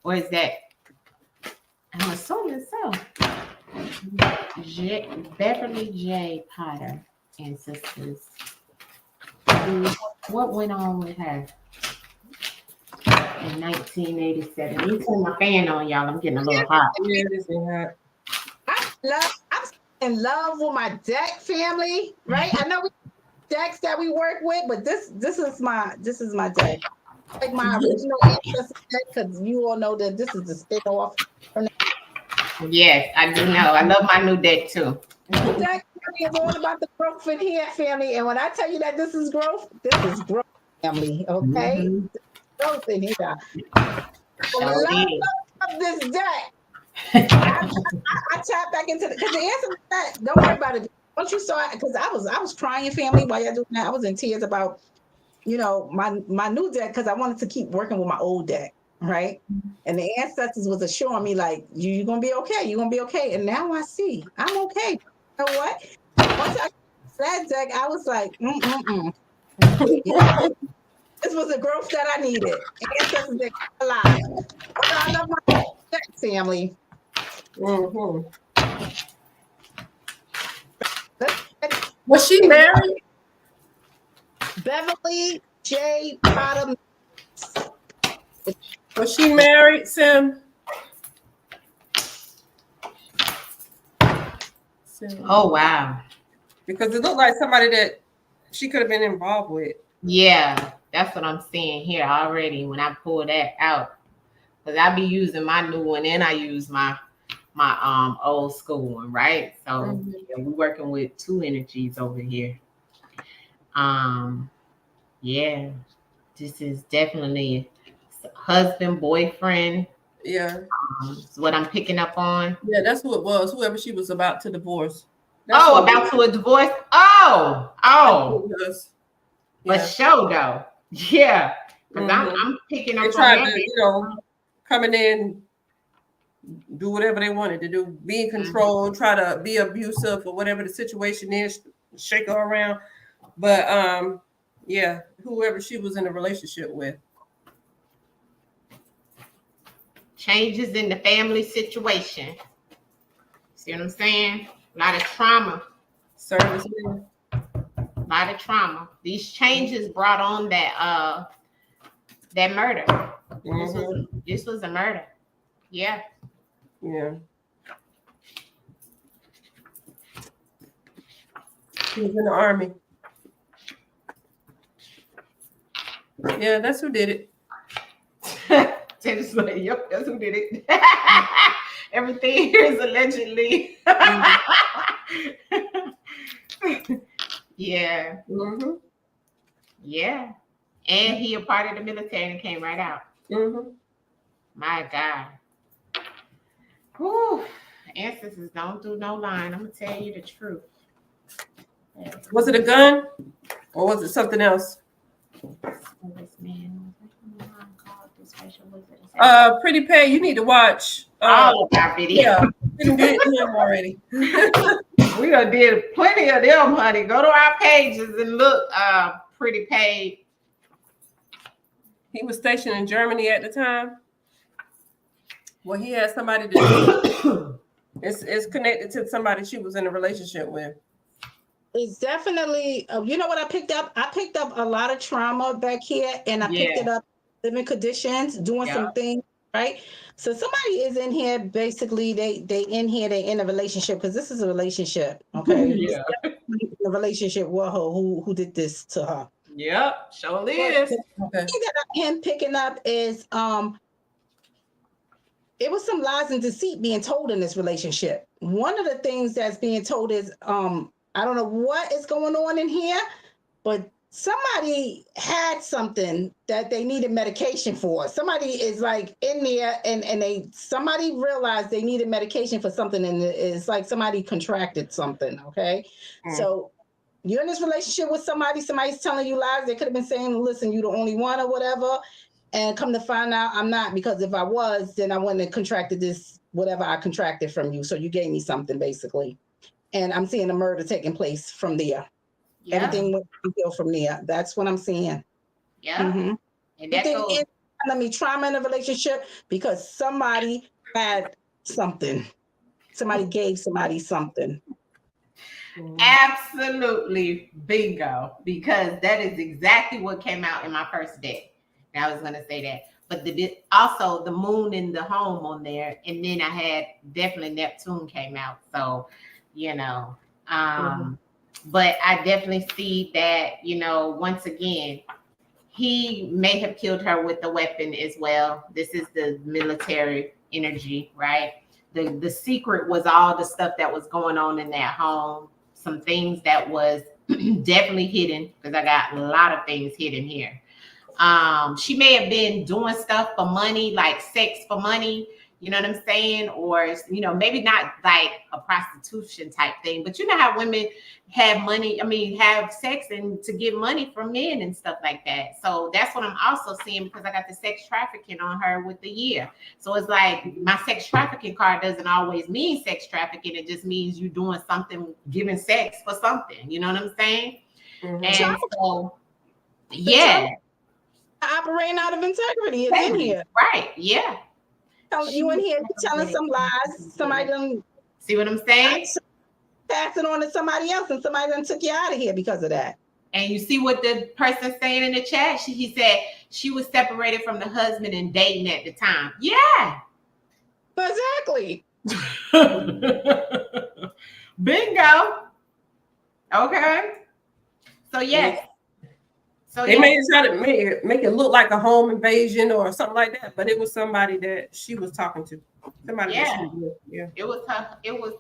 Or is that? I'm assuming so. Beverly J. Potter ancestors. What went on with her in 1987? You turn my fan on, y'all. I'm getting a little hot. Yeah, it is hot. I'm in love with my deck, family. Right? I know we decks that we work with, but this is my deck. Like my original ancestors deck, because you all know that this is the spin-off. Yes, I do know. I love my new deck too. Deck is all about the growth in here, family. And when I tell you that this is growth, family. Okay, growth in here. I love this deck. I tap back into because the answer to that. Don't worry about it. Once you saw it, because I was crying, family, while y'all doing that. I was in tears about, my new deck, because I wanted to keep working with my old deck, right? And the ancestors was assuring me like, you're gonna be okay. You're gonna be okay. And now I see I'm okay. You know what? Once I that deck, I was like, This was the growth that I needed. Ancestors that alive. I love my deck, family. Was she married? Beverly J. Potter. Was she married, Sim? Oh, wow. Because it looked like somebody that she could have been involved with. Yeah, that's what I'm seeing here already when I pull that out. Because I be using my new one and I use my old school one, right? So yeah, we're working with two energies over here. Yeah, this is definitely husband, boyfriend. Yeah. Is what I'm picking up on. Yeah, that's who it was. Whoever she was about to divorce. That's about to a divorce. Oh. Yeah. For sure though. Yeah. Because I'm picking up they on tried that. to, coming in, do whatever they wanted to do, be in control, try to be abusive or whatever the situation is, shake her around. But yeah, whoever she was in a relationship with. Changes in the family situation. See what I'm saying? A lot of trauma. Servicemen. A lot of trauma. These changes brought on that murder. This was a murder. Yeah. Yeah. He was in the army. Yeah, that's who did it. Tennis like, yep, that's who did it. Everything here is allegedly. Yeah. Yeah. And he a part of the military and came right out. My God. Whew. Ancestors don't do no lying. I'm gonna tell you the truth. Was it a gun or was it something else? Pretty Pay, you need to watch all of our videos. Yeah, we did him already. We done did plenty of them, honey. Go to our pages and look. Pretty Pay. He was stationed in Germany at the time. Well, he had somebody to it's connected to somebody she was in a relationship with. It's definitely, you know what I picked up? I picked up a lot of trauma back here, and I picked it up, living conditions, doing some things, right? So somebody is in here, basically, they in a relationship, because this is a relationship, okay? Yeah. A relationship with her who did this to her. Yep, sure is. The thing that I'm picking up is, it was some lies and deceit being told in this relationship. One of the things that's being told is, I don't know what is going on in here, but somebody had something that they needed medication for. Somebody is like in there and somebody realized they needed medication for something, and it's like somebody contracted something, okay? So you're in this relationship with somebody's telling you lies. They could have been saying, listen, you're the only one or whatever, and come to find out I'm not, because if I was, then I wouldn't have contracted this, whatever I contracted from you. So you gave me something, basically. And I'm seeing a murder taking place from there. Yeah. Everything went from there. That's what I'm seeing. Yeah. And that goes. Trauma in a relationship because somebody had something. Somebody gave somebody something. Absolutely bingo. Because that is exactly what came out in my first deck. And I was going to say that. But also the moon in the home on there. And then I had definitely Neptune came out. So, but I definitely see that, once again, he may have killed her with a weapon as well. This is the military energy, right? The secret was all the stuff that was going on in that home. Some things that was definitely hidden, because I got a lot of things hidden here. She may have been doing stuff for money, like sex for money, you know what I'm saying? Or, maybe not like a prostitution type thing, but you know how women have money, have sex and to get money from men and stuff like that. So that's what I'm also seeing, because I got the sex trafficking on her with the year. So it's like my sex trafficking card doesn't always mean sex trafficking. It just means you doing something, giving sex for something. You know what I'm saying? And so, yeah. Operating out of integrity is in here. Right, yeah. You in here telling some lies. Somebody done. See what I'm saying? Pass it on to somebody else, and somebody done took you out of here because of that. And you see what the person saying in the chat? He said she was separated from the husband and dating at the time. Yeah. Exactly. Bingo. Okay. So yes. So they made it try to make it look like a home invasion or something like that, but it was somebody that she was talking to. Somebody that she was with. Yeah. It was her. It was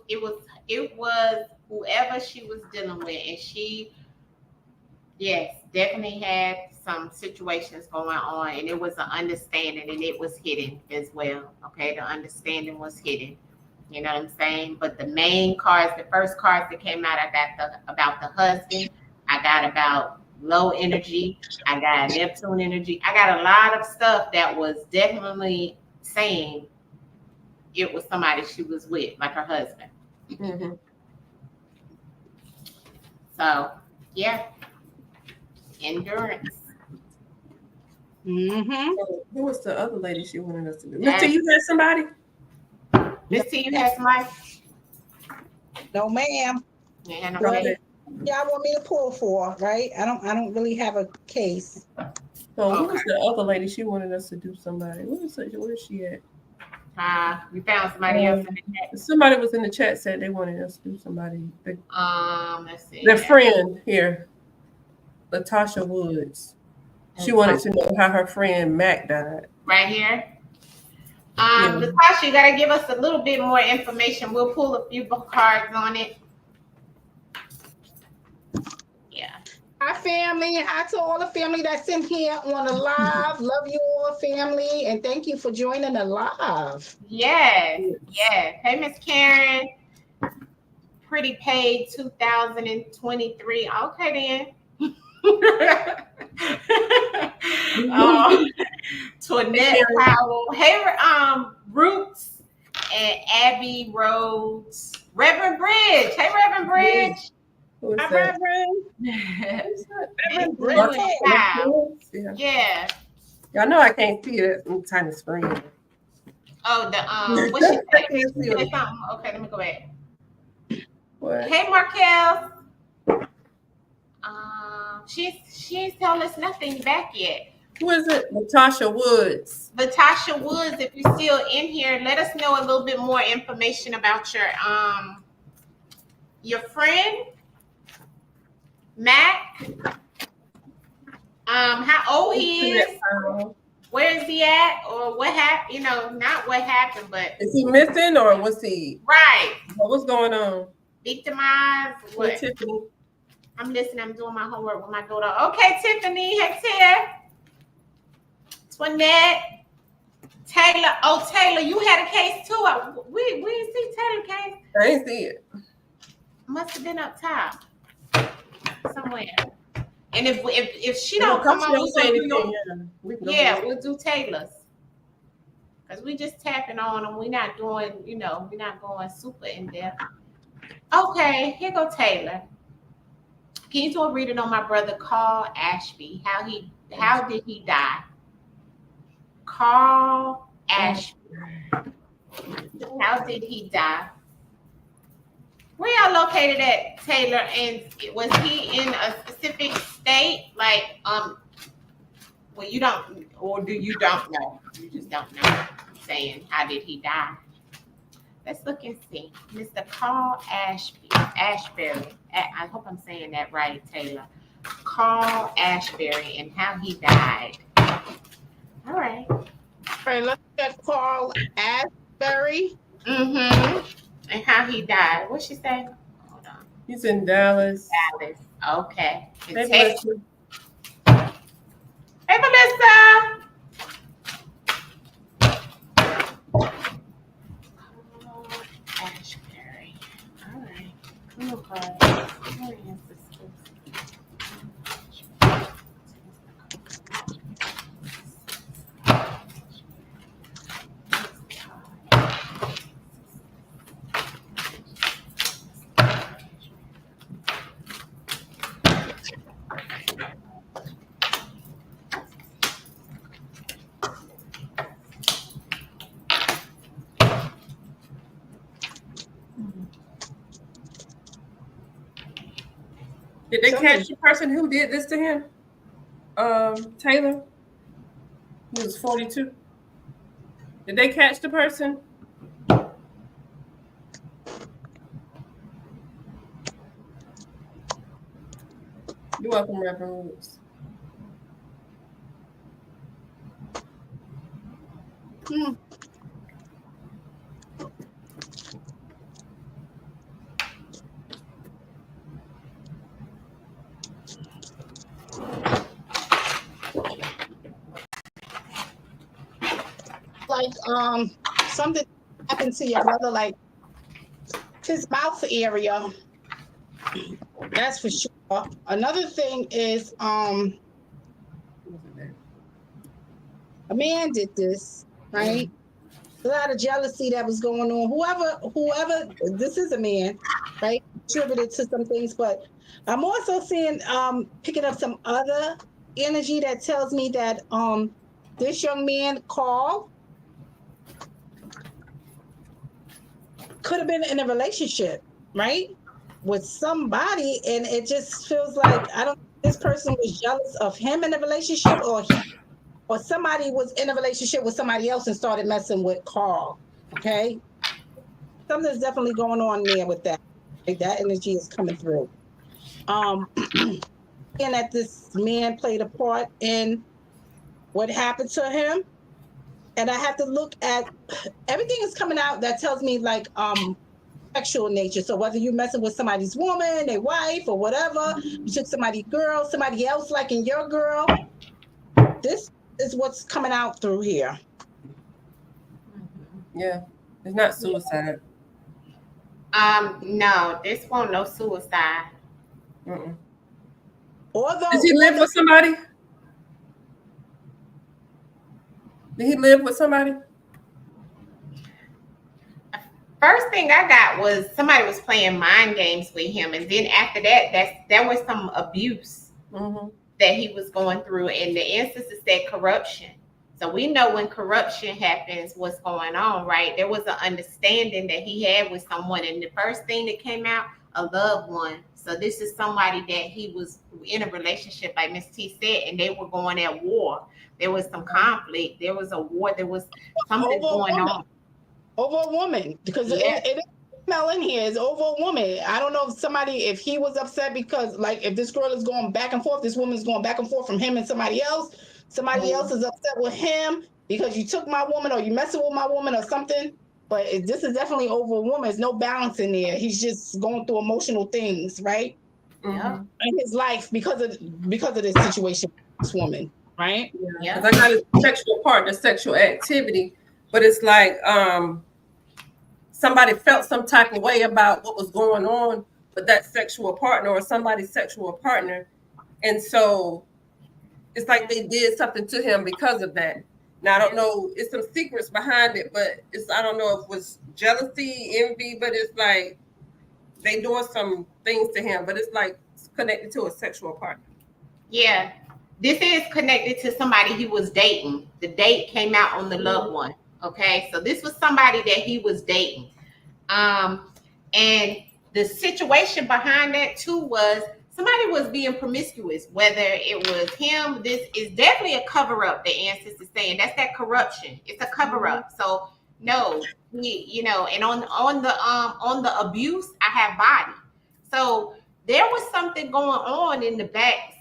whoever she was dealing with, and she, yes, definitely had some situations going on, and it was an understanding, and it was hidden as well. Okay, the understanding was hidden. You know what I'm saying? But the main cards, the first cards that came out, I got about the husband. I got about low energy. I got Neptune energy. I got a lot of stuff that was definitely saying it was somebody she was with, like her husband. Mm-hmm. So, yeah, endurance. Mm-hmm. Who was the other lady she wanted us to do? Miss T, you had somebody? Miss T, you had somebody? No, ma'am. Yeah, no, Well, y'all want me to pull for, right? I don't really have a case. So who was the other lady she wanted us to do somebody? Where is she at? We found somebody else in the chat. Somebody was in the chat said they wanted us to do somebody. Let's see. Their friend here, Latasha Woods. She wanted to know how her friend Mac died. Right here. Latasha, you gotta give us a little bit more information. We'll pull a few cards on it. Yeah. Hi, family. Hi to all the family that's in here on the live. Love you all, family, and thank you for joining the live. Yes. Hey, Miss Karen. Pretty paid 2023. Okay, then. Toinette Powell. Hey, Roots and Abby Rhodes. Reverend Bridge. Hey, Reverend Bridge. Hi, Reverend. Reverend Bridge. Yeah. Y'all know I can't see it. I'm trying to screen. Oh, the what she said? Something. Okay, let me go back. What? Hey, Markel. She ain't telling us nothing back yet. Who is it? Latasha Woods. Latasha Woods, if you're still in here, let us know a little bit more information about your friend, Mac. How old he is, where is he at, or what happened? You know, not what happened, but is he missing or was he right? What's going on? Victimized? What? Tiffany. I'm listening. I'm doing my homework with my daughter. Okay, Tiffany. Hey, Tiff. Toinette. Taylor. Oh, Taylor, you had a case too. We didn't see Taylor case. I didn't see it. Must have been up top somewhere. And if she don't come on, we'll do Taylor's. Because we just tapping on them. We're not doing, we're not going super in depth. Okay, here go Taylor. Can you do a reading on my brother Carl Ashby? How did he die? Carl Ashby. How did he die? Where y'all located at, Taylor? And was he in a specific state? Like, well, you don't, or do you don't know? You just don't know. I'm saying, how did he die? Let's look and see. Mr. Carl Ashbury. I hope I'm saying that right, Taylor. Carl Ashbury and how he died. All right. All right, let's get Carl Ashbury. Mm-hmm. And how he died. What'd she say? Hold on. He's in Dallas. Okay. Hey, Melissa. Hey, Melissa. Ashbury. All right. Come on, Carl. Where is this? Did they catch the person who did this to him? Taylor? He was 42. Did they catch the person? You're welcome, Reverend Woods. Like something happened to your brother, like his mouth area. That's for sure. Another thing is a man did this, right? A lot of jealousy that was going on. Whoever, this is a man, right? Attributed to some things, but I'm also seeing picking up some other energy that tells me that this young man, Carl, could have been in a relationship, right? With somebody, and it just feels like this person was jealous of him in a relationship, or somebody was in a relationship with somebody else and started messing with Carl. Okay. Something's definitely going on there with that. Like, that energy is coming through. And that this man played a part in what happened to him. And I have to look at everything is coming out that tells me like sexual nature. So whether you're messing with somebody's woman, their wife, or whatever, you took somebody's girl, somebody else liking your girl. This is what's coming out through here. Yeah, it's not suicide. No, this won't no suicide. Although, does he live with somebody? Did he live with somebody? First thing I got was somebody was playing mind games with him, and then after that, there was some abuse that he was going through, and the ancestors said corruption. So we know when corruption happens, what's going on, right? There was an understanding that he had with someone, and the first thing that came out, a loved one. So this is somebody that he was in a relationship, like Miss T said, and they were going at war. There was some conflict. There was a war. There was something going on. Over a woman, because it smell in here is over a woman. I don't know if he was upset because, like, if this girl is going back and forth, this woman is going back and forth from him and somebody else. Somebody else is upset with him because you took my woman, or you messing with my woman, or something. But this is definitely over a woman. There's no balance in there. He's just going through emotional things, right? Yeah. In his life because of this situation with this woman, right? Yeah. Because I got a sexual partner, sexual activity, but it's like somebody felt some type of way about what was going on with that sexual partner or somebody's sexual partner, and so it's like they did something to him because of that. Now I don't know, it's some secrets behind it, but I don't know if it was jealousy, envy, but it's like they doing some things to him, but it's like connected to a sexual partner. Yeah, this is connected to somebody he was dating. The date came out on the loved one. Okay, so this was somebody that he was dating. And the situation behind that too was somebody was being promiscuous, whether it was him. This is definitely a cover-up, the ancestors saying. That's that corruption. It's a cover-up. So no, and on the abuse, I have body. So there was something going on in the back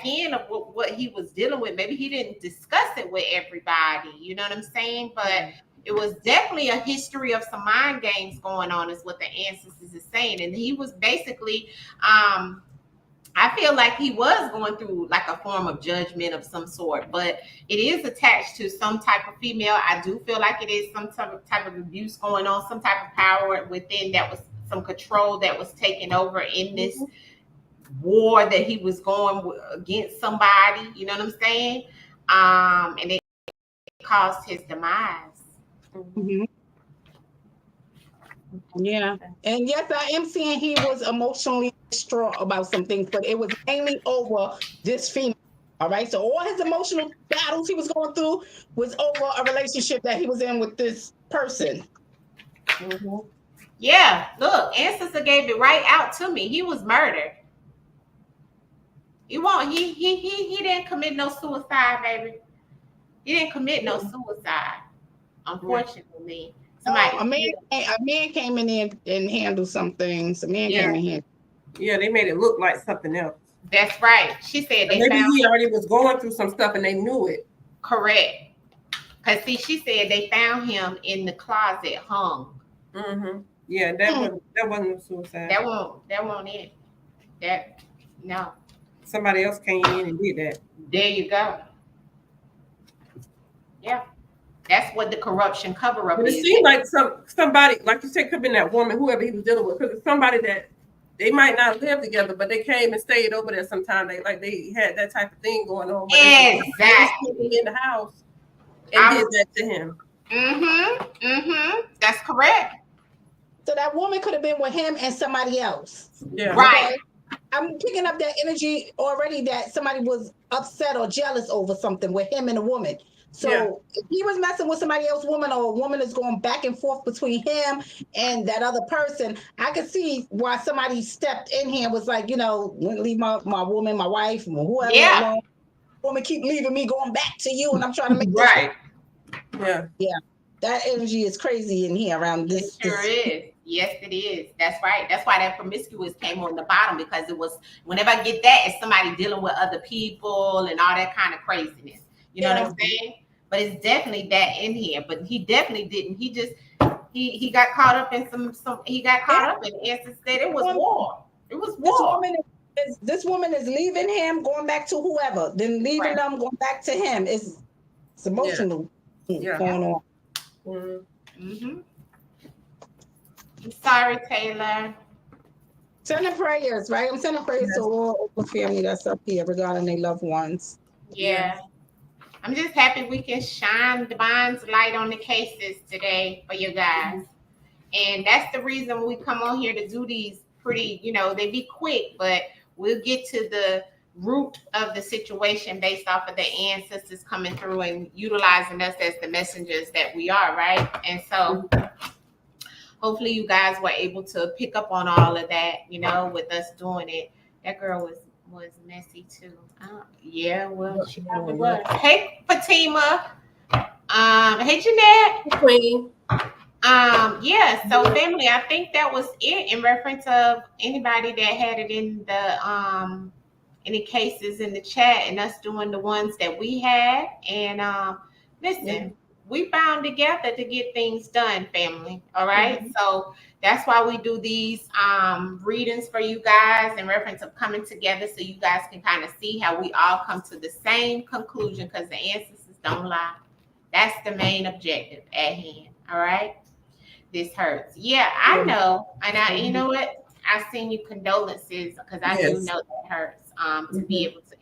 end of what he was dealing with. Maybe he didn't discuss it with everybody, you know what I'm saying? But it was definitely a history of some mind games going on, is what the ancestors is saying. And he was basically I feel like he was going through like a form of judgment of some sort, but it is attached to some type of female. I do feel like it is some type of abuse going on, some type of power within, that was some control that was taken over in this war that he was going against somebody, you know what I'm saying? And it caused his demise. Yeah. And yes, I am seeing he was emotionally distraught about some things, but it was mainly over this female. All right. So all his emotional battles he was going through was over a relationship that he was in with this person. Yeah. Look, ancestor gave it right out to me. He was murdered. He didn't commit no suicide, baby. He didn't commit no suicide, unfortunately. A man came in and handled some things. A man came in here. Yeah, they made it look like something else. That's right. She said they Maybe found he already was going through some stuff and they knew it. correct. Cause see, she said they found him in the closet hung. Mm-hmm. Yeah, that wasn't a suicide. That won't it. That no. Somebody else came in and did that. There you go. Yeah. That's what the corruption cover up But it is. seemed like somebody, like you said, could have been that woman, whoever he was dealing with, because it's somebody that they might not live together, but they came and stayed over there sometime. They had that type of thing going on. Exactly. In the house and did that to him. That's correct. So that woman could have been with him and somebody else. Yeah. Right. Okay? I'm picking up that energy already that somebody was upset or jealous over something with him and a woman. So if he was messing with somebody else's woman, or a woman is going back and forth between him and that other person, I could see why somebody stepped in here and was like, wouldn't leave my woman, my wife, or whoever alone. Woman keep leaving me, going back to you, and I'm trying to make this right. Yeah. That energy is crazy in here around this. It sure is. Yes, it is. That's right. That's why that promiscuous came on the bottom, because it was, whenever I get that, it's somebody dealing with other people and all that kind of craziness. You know what I'm saying? But it's definitely that in here. But he definitely didn't. He just he got caught up in some he got caught up in instance that it was war. It was war. This woman is leaving him, going back to whoever, then leaving them, going back to him. It's emotional going on. Mm-hmm. I'm sorry, Taylor. Sending prayers, right? I'm sending prayers to all the family that's up here regarding their loved ones. Yeah. I'm just happy we can shine Divine's light on the cases today for you guys. And that's the reason we come on here to do these pretty, they be quick, but we'll get to the root of the situation based off of the ancestors coming through and utilizing us as the messengers that we are, right? And so hopefully you guys were able to pick up on all of that, with us doing it. That girl was messy too. Well, she probably was. Hey, Fatima. Hey, Jeanette. Queen. So family, I think that was it in reference of anybody that had it in the any cases in the chat and us doing the ones that we had. And listen, we bound together to get things done, family. All right. So that's why we do these readings for you guys in reference of coming together, so you guys can kind of see how we all come to the same conclusion, because the ancestors don't lie. That's the main objective at hand. All right. This hurts. Yeah, I know. And you know what? I send you condolences, because I do know that hurts. To be able to,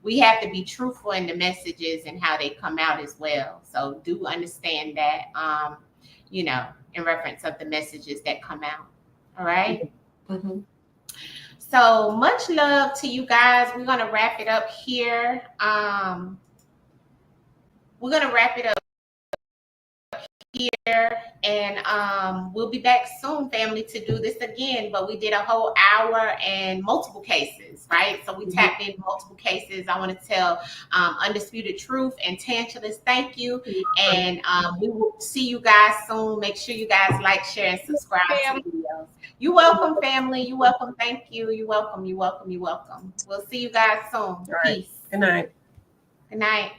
we have to be truthful in the messages and how they come out as well. So do understand that, in reference of the messages that come out. All right. So much love to you guys. We're going to wrap it up here. We're going to wrap it up here, and we'll be back soon, family, to do this again. But we did a whole hour and multiple cases, right? So we tapped in multiple cases. I want to tell Undisputed Truth and TANCHILESS thank you, and we will see you guys soon. Make sure you guys like, share, and subscribe to the videos. You're welcome, family. You're welcome. Thank you. You're welcome. You're welcome. You're welcome. We'll see you guys soon. Peace. Good night. Good night.